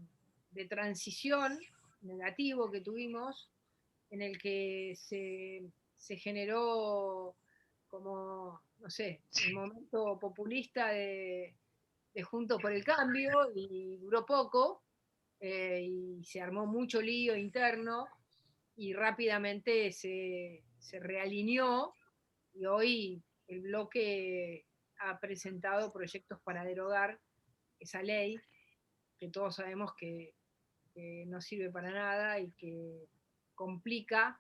transición negativo que tuvimos, en el que se generó como, no sé, el momento populista de Juntos por el Cambio, y duró poco, y se armó mucho lío interno, y rápidamente se realineó, y hoy el bloque ha presentado proyectos para derogar esa ley, que todos sabemos que no sirve para nada y que complica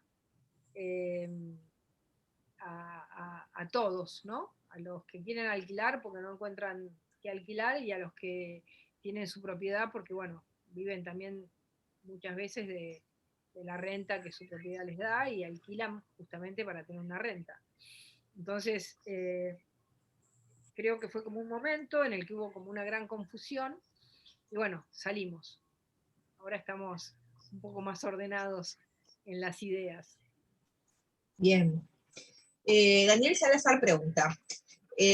a todos, ¿no? A los que quieren alquilar porque no encuentran qué alquilar, y a los que tienen su propiedad porque, bueno, viven también muchas veces de la renta que su propiedad les da, y alquilan justamente para tener una renta. Entonces, creo que fue como un momento en el que hubo como una gran confusión, y bueno, salimos. Ahora estamos un poco más ordenados en las ideas. Bien. Daniel Salazar pregunta,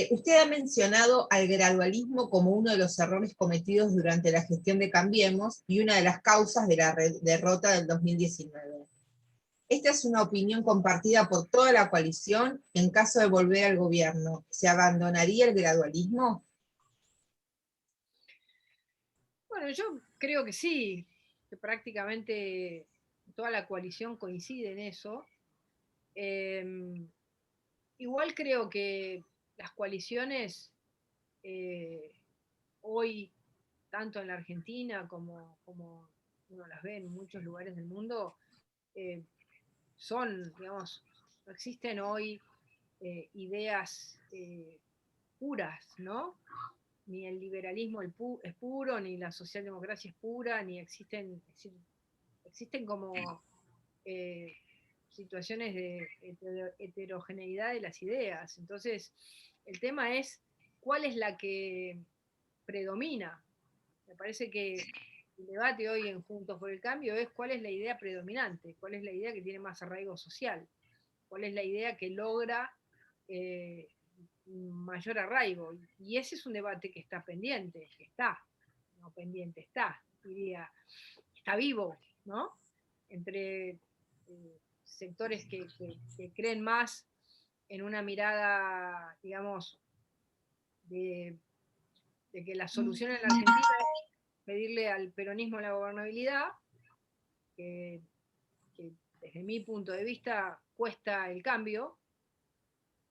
usted ha mencionado al gradualismo como uno de los errores cometidos durante la gestión de Cambiemos y una de las causas de la derrota del 2019. Esta es una opinión compartida por toda la coalición. En caso de volver al gobierno, ¿se abandonaría el gradualismo? Bueno, yo creo que sí, que prácticamente toda la coalición coincide en eso. Igual creo que las coaliciones hoy, tanto en la Argentina como uno las ve en muchos lugares del mundo, son, digamos, no existen hoy ideas puras, ¿no? Ni el liberalismo es puro, ni la socialdemocracia es pura, ni existen como situaciones de heterogeneidad de las ideas. Entonces, el tema es cuál es la que predomina. Me parece que el debate hoy en Juntos por el Cambio es cuál es la idea predominante, cuál es la idea que tiene más arraigo social, cuál es la idea que logra mayor arraigo. Y ese es un debate que está pendiente, no pendiente, diría, está vivo, ¿no? Entre sectores que creen más en una mirada, digamos, de que la solución en la Argentina es pedirle al peronismo la gobernabilidad, que desde mi punto de vista cuesta el cambio,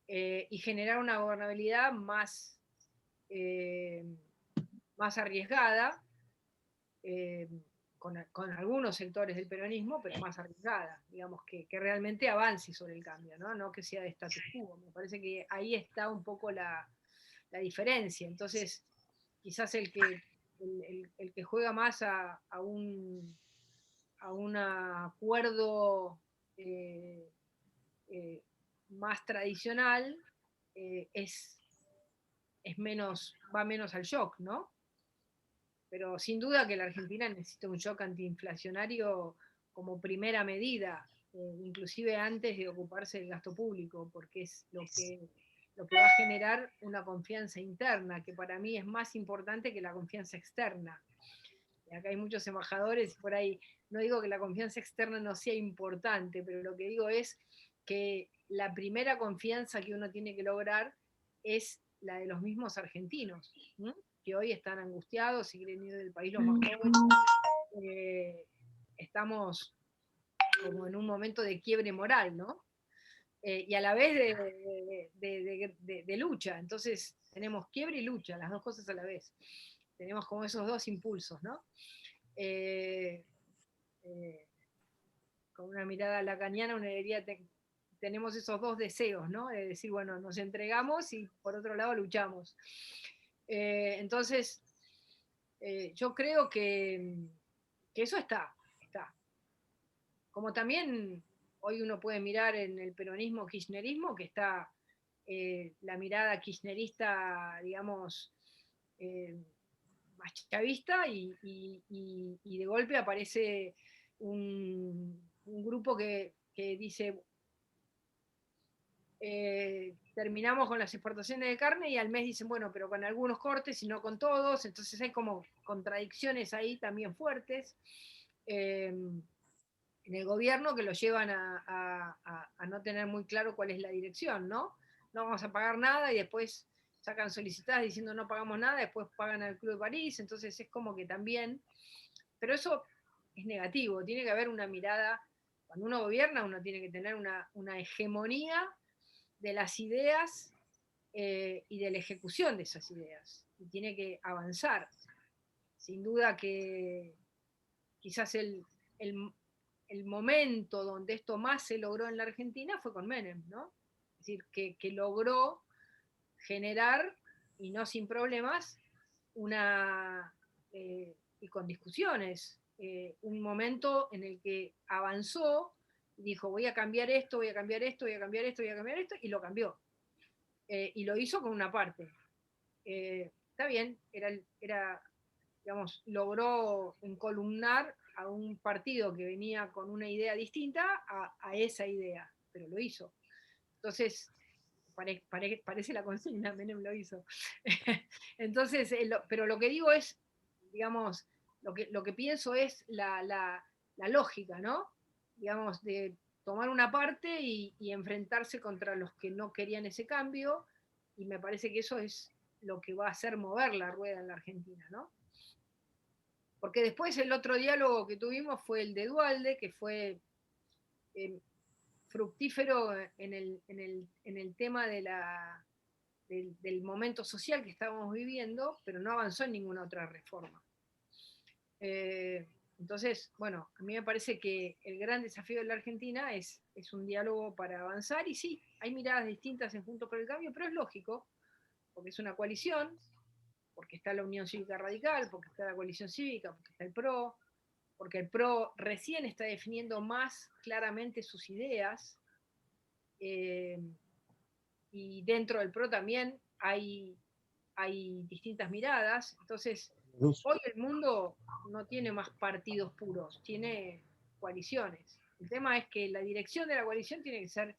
y generar una gobernabilidad más arriesgada, con algunos sectores del peronismo, pero más arriesgada, digamos, que realmente avance sobre el cambio, ¿no? No que sea de status quo. Me parece que ahí está un poco la diferencia. Entonces, quizás el que juega más a un acuerdo más tradicional va menos al shock, ¿no? Pero sin duda que la Argentina necesita un shock antiinflacionario como primera medida, inclusive antes de ocuparse del gasto público, porque es lo que va a generar una confianza interna, que para mí es más importante que la confianza externa. Y acá hay muchos embajadores, por ahí no digo que la confianza externa no sea importante, pero lo que digo es que la primera confianza que uno tiene que lograr es la de los mismos argentinos, ¿sí? Que hoy están angustiados y quieren ir del país los más jóvenes. Estamos como en un momento de quiebre moral, ¿no? Y a la vez de lucha. Entonces tenemos quiebre y lucha, las dos cosas a la vez. Tenemos como esos dos impulsos, ¿no? Con una mirada lacaniana uno diría, tenemos esos dos deseos, ¿no? De decir, bueno, nos entregamos y por otro lado luchamos. Entonces, yo creo que eso está. Como también hoy uno puede mirar en el peronismo, kirchnerismo, que está la mirada kirchnerista, digamos, más chavista, y de golpe aparece un grupo que dice, terminamos con las exportaciones de carne, y al mes dicen, bueno, pero con algunos cortes y no con todos. Entonces hay como contradicciones ahí también fuertes en el gobierno, que lo llevan a no tener muy claro cuál es la dirección, ¿no? No vamos a pagar nada, y después sacan solicitadas diciendo no pagamos nada, después pagan al Club de París. Entonces es como que también, pero eso es negativo. Tiene que haber una mirada, cuando uno gobierna uno tiene que tener una hegemonía de las ideas y de la ejecución de esas ideas, y tiene que avanzar. Sin duda que quizás el momento donde esto más se logró en la Argentina fue con Menem, ¿no? Es decir, que logró generar, y no sin problemas, y con discusiones, un momento en el que avanzó y dijo, voy a cambiar esto, voy a cambiar esto, voy a cambiar esto, voy a cambiar esto, y lo cambió. Y lo hizo con una parte. Está bien, digamos, logró encolumnar a un partido que venía con una idea distinta a esa idea, pero lo hizo. Entonces, parece la consigna, Menem lo hizo. Entonces, pero lo que digo es, digamos, lo que pienso es la lógica, ¿no? Digamos, de tomar una parte y enfrentarse contra los que no querían ese cambio, y me parece que eso es lo que va a hacer mover la rueda en la Argentina, ¿no? Porque después el otro diálogo que tuvimos fue el de Duhalde, que fue fructífero en el tema del momento social que estábamos viviendo, pero no avanzó en ninguna otra reforma. Entonces, bueno, a mí me parece que el gran desafío de la Argentina es un diálogo para avanzar, y sí, hay miradas distintas en Juntos por el Cambio, pero es lógico, porque es una coalición, porque está la Unión Cívica Radical, porque está la coalición cívica, porque está el PRO, porque el PRO recién está definiendo más claramente sus ideas, y dentro del PRO también hay distintas miradas. Entonces, hoy el mundo no tiene más partidos puros, tiene coaliciones. El tema es que la dirección de la coalición tiene que ser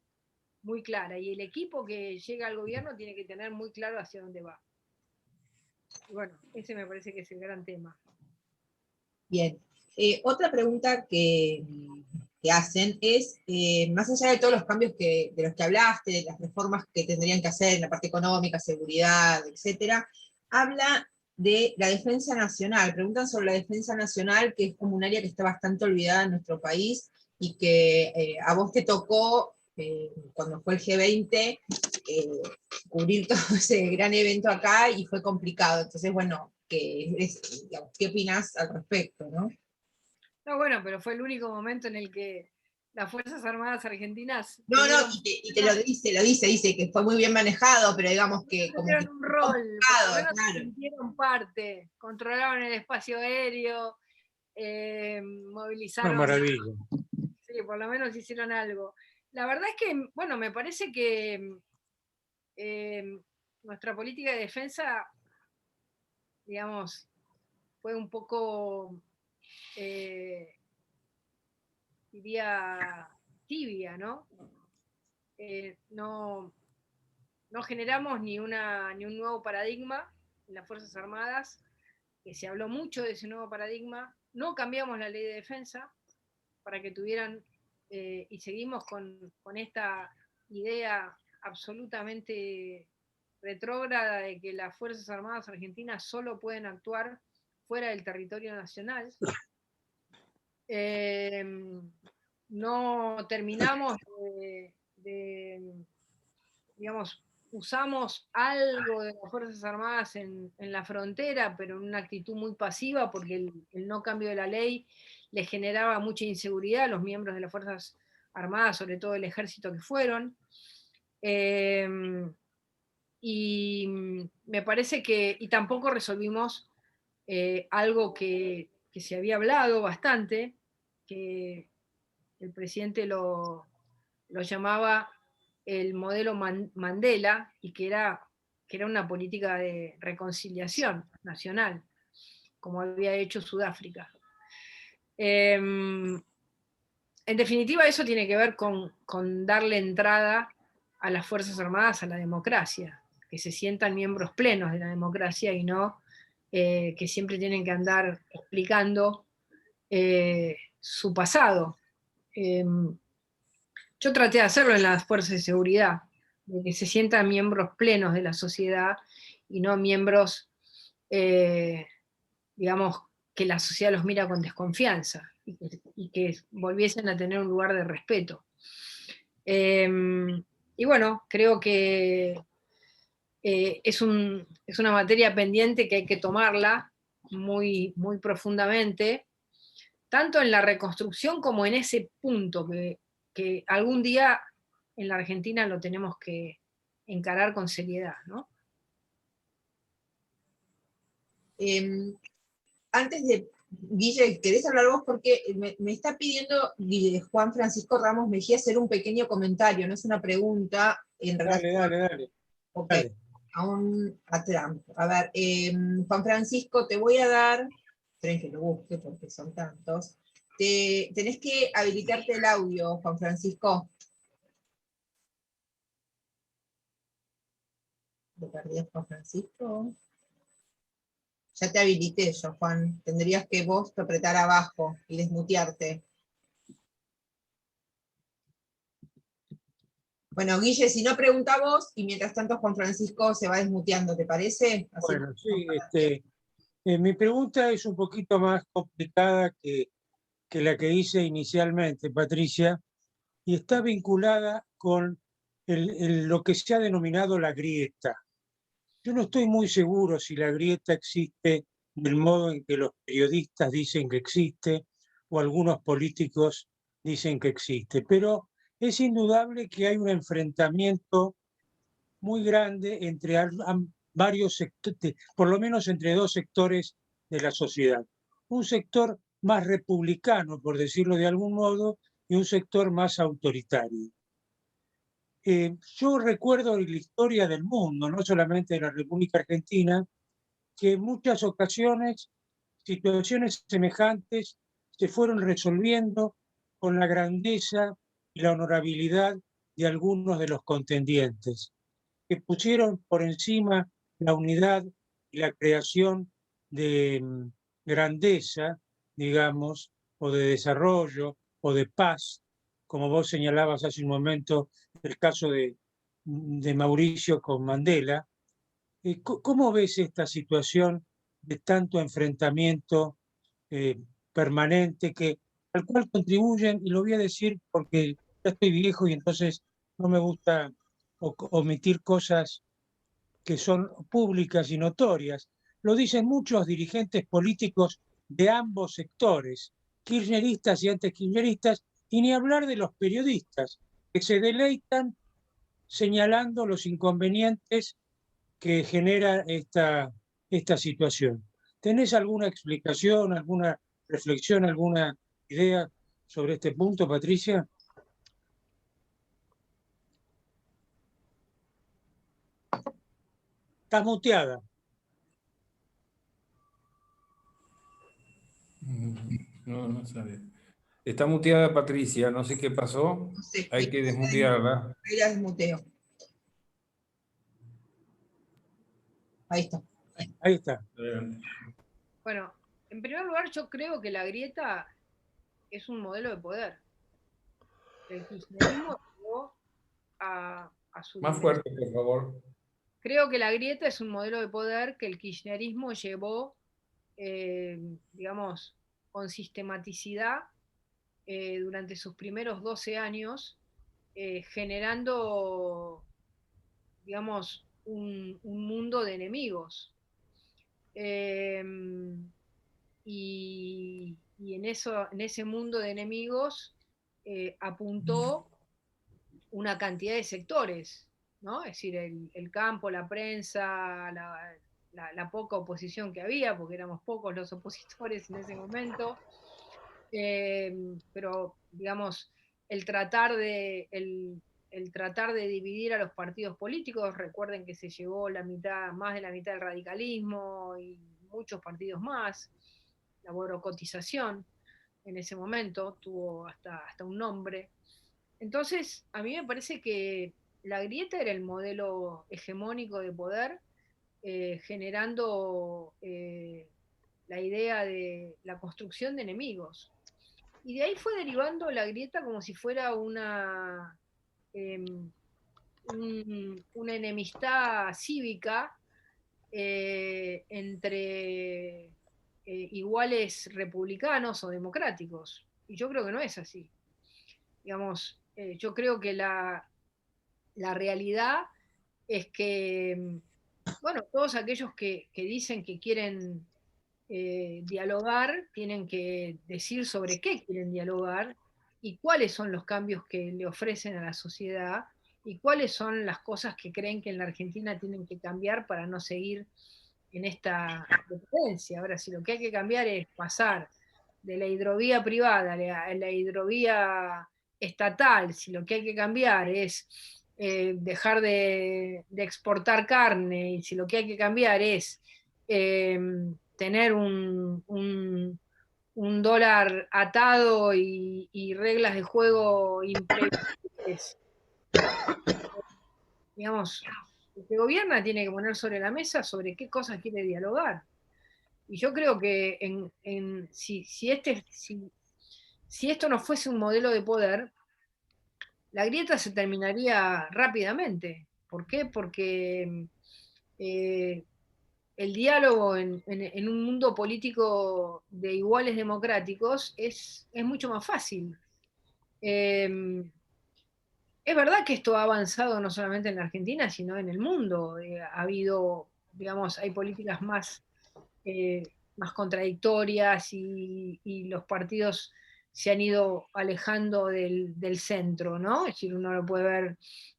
muy clara, y el equipo que llega al gobierno tiene que tener muy claro hacia dónde va. Y bueno, ese me parece que es el gran tema. Bien. Otra pregunta que hacen es, más allá de todos los cambios de los que hablaste, de las reformas que tendrían que hacer en la parte económica, seguridad, etcétera, habla de la defensa nacional. Preguntan sobre la defensa nacional, que es como un área que está bastante olvidada en nuestro país, y que a vos te tocó, cuando fue el G20, cubrir todo ese gran evento acá, y fue complicado. Entonces, bueno, digamos, ¿qué opinás al respecto, no? No, bueno, pero fue el único momento en el que las Fuerzas Armadas Argentinas No, y te lo dice que fue muy bien manejado, pero digamos que como que tuvieron un rol, por lo menos claro. sintieron parte, controlaron el espacio aéreo, movilizaron. Una maravilla. Sí, por lo menos hicieron algo. La verdad es que, bueno, me parece que nuestra política de defensa, digamos, fue un poco, diría, tibia, ¿no? No generamos ni un nuevo paradigma en las Fuerzas Armadas, que se habló mucho de ese nuevo paradigma. No cambiamos la ley de defensa para que tuvieran, y seguimos con esta idea absolutamente retrógrada de que las Fuerzas Armadas Argentinas solo pueden actuar fuera del territorio nacional. No terminamos digamos, usamos algo de las Fuerzas Armadas en la frontera, pero en una actitud muy pasiva, porque el no cambio de la ley les generaba mucha inseguridad a los miembros de las Fuerzas Armadas, sobre todo el ejército que fueron. Y me parece que, y tampoco resolvimos algo que se había hablado bastante, que el presidente lo llamaba el modelo Mandela, y que era una política de reconciliación nacional, como había hecho Sudáfrica. En definitiva, eso tiene que ver con darle entrada a las Fuerzas Armadas a la democracia, que se sientan miembros plenos de la democracia y no que siempre tienen que andar explicando su pasado. Yo traté de hacerlo en las fuerzas de seguridad, de que se sientan miembros plenos de la sociedad y no miembros, digamos, que la sociedad los mira con desconfianza y que volviesen a tener un lugar de respeto. Y bueno, creo que es una materia pendiente que hay que tomarla muy, muy profundamente, tanto en la reconstrucción como en ese punto que algún día en la Argentina lo tenemos que encarar con seriedad, ¿no? Antes de, Guille, ¿querés hablar vos? Porque me está pidiendo Juan Francisco Ramos Mejía hacer un pequeño comentario, no es una pregunta en relación. Dale. Okay. A Trump. A ver, Juan Francisco, te voy a dar, esperen que lo busque porque son tantos. Tenés que habilitarte el audio, Juan Francisco. ¿Lo perdí, Juan Francisco? Ya te habilité yo, Juan. Tendrías que vos apretar abajo y desmutearte. Bueno, Guille, si no, pregunta vos, y mientras tanto Juan Francisco se va desmuteando, ¿te parece? Así bueno, sí, mi pregunta es un poquito más complicada que la que hice inicialmente, Patricia, y está vinculada con lo que se ha denominado la grieta. Yo no estoy muy seguro si la grieta existe del modo en que los periodistas dicen que existe o algunos políticos dicen que existe, pero es indudable que hay un enfrentamiento muy grande entre varios sectores, por lo menos entre dos sectores de la sociedad. Un sector más republicano, por decirlo de algún modo, y un sector más autoritario. Yo recuerdo en la historia del mundo, no solamente de la República Argentina, que en muchas ocasiones situaciones semejantes se fueron resolviendo con la grandeza y la honorabilidad de algunos de los contendientes, que pusieron por encima la unidad y la creación de grandeza, digamos, o de desarrollo o de paz, como vos señalabas hace un momento el caso de Mauricio con Mandela. ¿Cómo ves esta situación de tanto enfrentamiento permanente al cual contribuyen, y lo voy a decir porque ya estoy viejo y entonces no me gusta omitir cosas que son públicas y notorias? Lo dicen muchos dirigentes políticos de ambos sectores, kirchneristas y antikirchneristas, y ni hablar de los periodistas, que se deleitan señalando los inconvenientes que genera esta situación. ¿Tenés alguna explicación, alguna reflexión, alguna idea sobre este punto, Patricia? Estás muteada. No sabe. Está muteada Patricia, no sé qué pasó. No sé, Hay que desmutearla. ahí la desmuteo. Ahí está. Ahí está. Adelante. Bueno, en primer lugar yo creo que la grieta es un modelo de poder. El kirchnerismo llegó a su Más dimensión. fuerte, por favor. Creo que la grieta es un modelo de poder que el kirchnerismo llevó, digamos, con sistematicidad durante sus primeros 12 años, generando, digamos, un mundo de enemigos. Y en ese mundo de enemigos apuntó una cantidad de sectores, ¿no? Es decir, el campo, la prensa, la poca oposición que había, porque éramos pocos los opositores en ese momento, pero digamos, el tratar de dividir a los partidos políticos. Recuerden que se llevó más de la mitad del radicalismo y muchos partidos más. La boicotización en ese momento tuvo hasta un nombre. Entonces, a mí me parece que la grieta era el modelo hegemónico de poder, generando la idea de la construcción de enemigos. Y de ahí fue derivando la grieta como si fuera una enemistad cívica entre iguales republicanos o democráticos. Y yo creo que no es así. Digamos, yo creo que la realidad es que, bueno, todos aquellos que dicen que quieren dialogar tienen que decir sobre qué quieren dialogar y cuáles son los cambios que le ofrecen a la sociedad y cuáles son las cosas que creen que en la Argentina tienen que cambiar para no seguir en esta dependencia. Ahora, si lo que hay que cambiar es pasar de la hidrovía privada a la hidrovía estatal, si lo que hay que cambiar es dejar de exportar carne, y si lo que hay que cambiar es tener un dólar atado y reglas de juego imprevisibles, digamos, el que gobierna tiene que poner sobre la mesa sobre qué cosas quiere dialogar. Y yo creo que si esto no fuese un modelo de poder, la grieta se terminaría rápidamente. ¿Por qué? Porque el diálogo en un mundo político de iguales democráticos es mucho más fácil. Es verdad que esto ha avanzado no solamente en la Argentina, sino en el mundo. Ha habido, digamos, hay políticas más contradictorias y los partidos se han ido alejando del centro, ¿no? Es decir, uno lo puede ver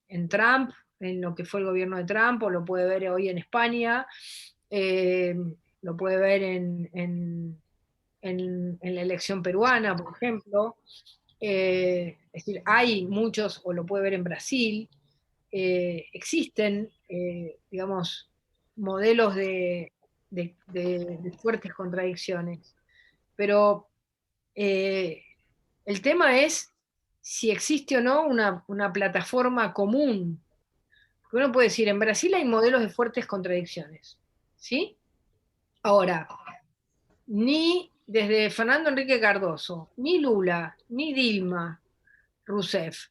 en Trump, en lo que fue el gobierno de Trump, o lo puede ver hoy en España, lo puede ver en la elección peruana, por ejemplo. Es decir, hay muchos, o lo puede ver en Brasil, existen, digamos, modelos de fuertes contradicciones. Pero el tema es si existe o no una plataforma común. Porque uno puede decir, en Brasil hay modelos de fuertes contradicciones, ¿sí? Ahora, ni desde Fernando Enrique Cardoso, ni Lula, ni Dilma Rousseff,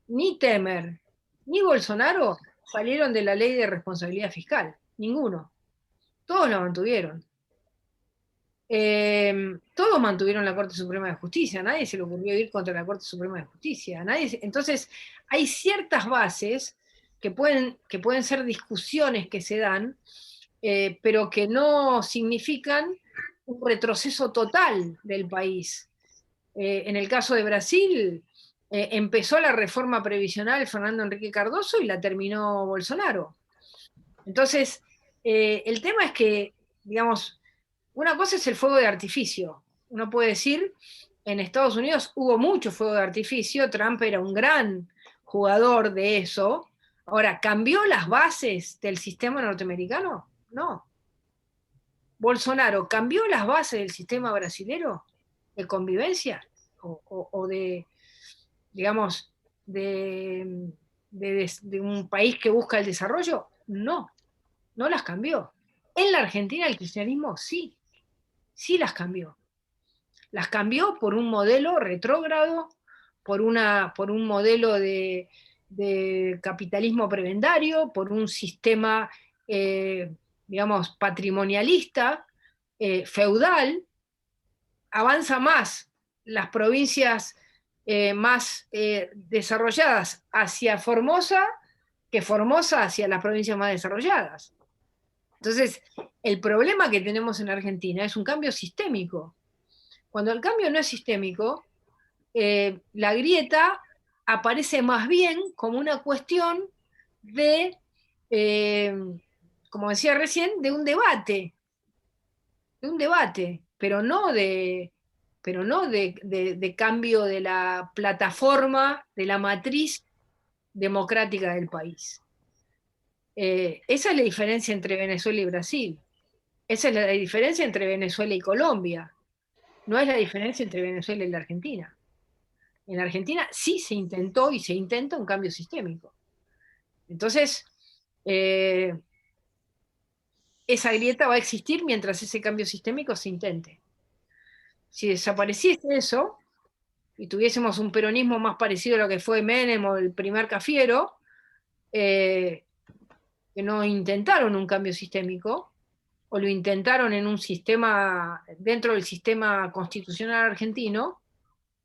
ni Temer, ni Bolsonaro salieron de la ley de responsabilidad fiscal. Ninguno. Todos la mantuvieron. Todos mantuvieron la Corte Suprema de Justicia. A nadie se le ocurrió ir contra la Corte Suprema de Justicia. Entonces, hay ciertas bases que pueden ser discusiones que se dan, pero que no significan un retroceso total del país. En el caso de Brasil, empezó la reforma previsional Fernando Henrique Cardoso y la terminó Bolsonaro. Entonces, el tema es que, digamos, una cosa es el fuego de artificio. Uno puede decir, en Estados Unidos hubo mucho fuego de artificio, Trump era un gran jugador de eso. Ahora, ¿cambió las bases del sistema norteamericano? No. ¿Bolsonaro cambió las bases del sistema brasilero de convivencia? O de, digamos, de un país que busca el desarrollo? No, no las cambió. En la Argentina el kirchnerismo sí, sí las cambió. Las cambió por un modelo retrógrado, por un modelo de capitalismo prebendario, por un sistema, digamos, patrimonialista, feudal. Avanza más las provincias más desarrolladas hacia Formosa que Formosa hacia las provincias más desarrolladas. Entonces, el problema que tenemos en Argentina es un cambio sistémico. Cuando el cambio no es sistémico, la grieta aparece más bien como una cuestión de, como decía recién, de un debate, pero no de cambio de la plataforma, de la matriz democrática del país. Esa es la diferencia entre Venezuela y Brasil. Esa es la diferencia entre Venezuela y Colombia. No es la diferencia entre Venezuela y la Argentina. En la Argentina sí se intentó y se intenta un cambio sistémico. Entonces, esa grieta va a existir mientras ese cambio sistémico se intente. Si desapareciese eso, y tuviésemos un peronismo más parecido a lo que fue Menem o el primer Cafiero, que no intentaron un cambio sistémico, o lo intentaron en un sistema, dentro del sistema constitucional argentino,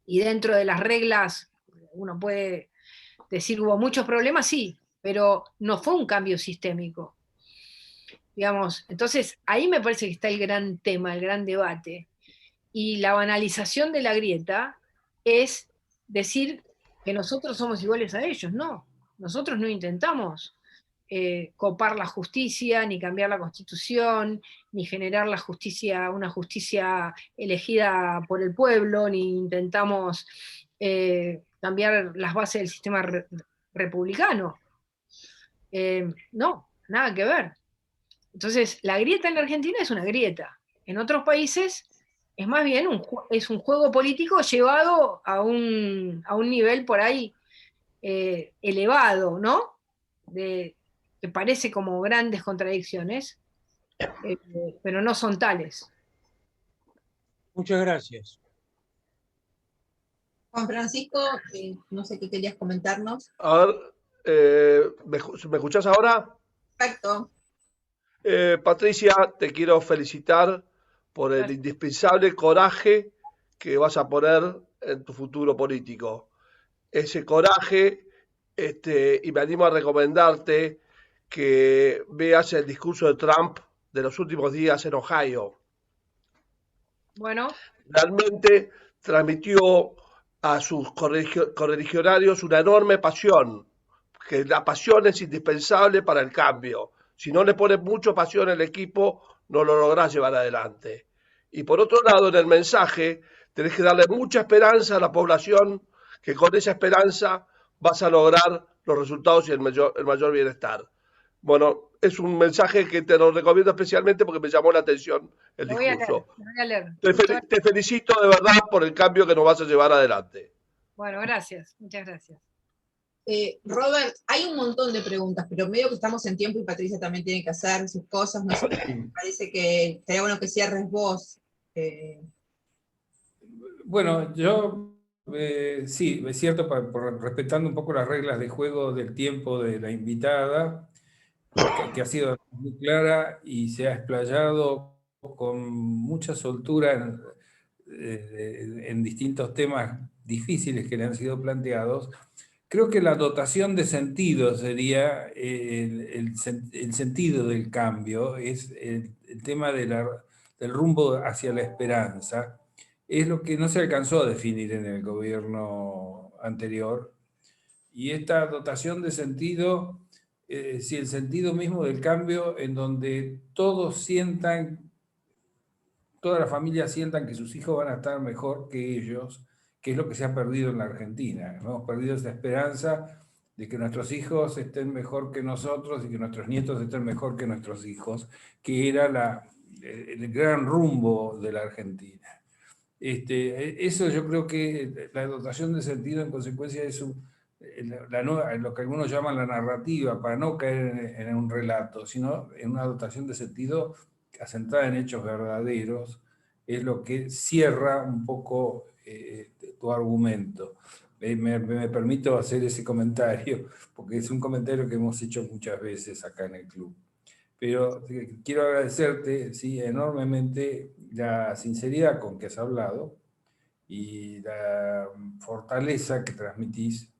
y dentro de las reglas, uno puede decir hubo muchos problemas, sí, pero no fue un cambio sistémico. Digamos, entonces ahí me parece que está el gran tema, el gran debate. Y la banalización de la grieta es decir que nosotros somos iguales a ellos. No, nosotros no intentamos copar la justicia, ni cambiar la Constitución, ni generar la justicia, una justicia elegida por el pueblo, ni intentamos cambiar las bases del sistema republicano. No, nada que ver. Entonces, la grieta en la Argentina es una grieta. En otros países es más bien es un juego político llevado a un nivel por ahí elevado, ¿no? Que parece como grandes contradicciones, pero no son tales. Muchas gracias. Juan Francisco, no sé qué querías comentarnos. A ver, ¿me escuchás ahora? Perfecto. Patricia, te quiero felicitar por el indispensable coraje que vas a poner en tu futuro político. Ese coraje, y me animo a recomendarte que veas el discurso de Trump de los últimos días en Ohio. Bueno. Realmente transmitió a sus correligionarios una enorme pasión, que la pasión es indispensable para el cambio. Si no le pones mucha pasión al equipo, no lo lográs llevar adelante. Y por otro lado, en el mensaje, tenés que darle mucha esperanza a la población, que con esa esperanza vas a lograr los resultados y el mayor bienestar. Bueno, es un mensaje que te lo recomiendo especialmente porque me llamó la atención el discurso. Lo voy a leer. Te felicito de verdad por el cambio que nos vas a llevar adelante. Bueno, gracias. Muchas gracias. Robert, hay un montón de preguntas, pero medio que estamos en tiempo y Patricia también tiene que hacer sus cosas. No sé, me parece que sería bueno que cierres vos. Bueno, yo sí, es cierto, respetando un poco las reglas de juego del tiempo de la invitada, que ha sido muy clara y se ha explayado con mucha soltura en distintos temas difíciles que le han sido planteados. Creo que la dotación de sentido sería el sentido del cambio, es el tema del rumbo hacia la esperanza, es lo que no se alcanzó a definir en el gobierno anterior. Y esta dotación de sentido, si el sentido mismo del cambio en donde todos sientan, todas las familias sientan que sus hijos van a estar mejor que ellos, que es lo que se ha perdido en la Argentina. Hemos perdido esa esperanza de que nuestros hijos estén mejor que nosotros y que nuestros nietos estén mejor que nuestros hijos, que era el gran rumbo de la Argentina. Eso yo creo que la dotación de sentido en consecuencia es lo que algunos llaman la narrativa, para no caer en un relato, sino en una dotación de sentido asentada en hechos verdaderos, es lo que cierra un poco tu argumento. Me permito hacer ese comentario, porque es un comentario que hemos hecho muchas veces acá en el club. Pero quiero agradecerte, sí, enormemente la sinceridad con que has hablado y la fortaleza que transmitís.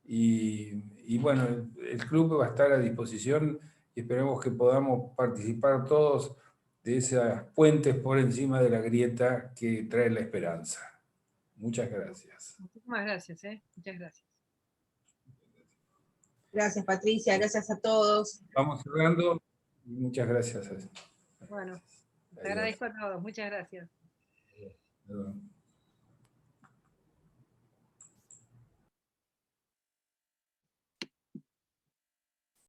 Y bueno, el club va a estar a disposición y esperemos que podamos participar todos de esas puentes por encima de la grieta que trae la esperanza. Muchas gracias. Muchísimas gracias, muchas gracias. Gracias, Patricia, gracias a todos. Vamos cerrando. Muchas gracias. Bueno, te agradezco a todos. Muchas gracias. Perdón.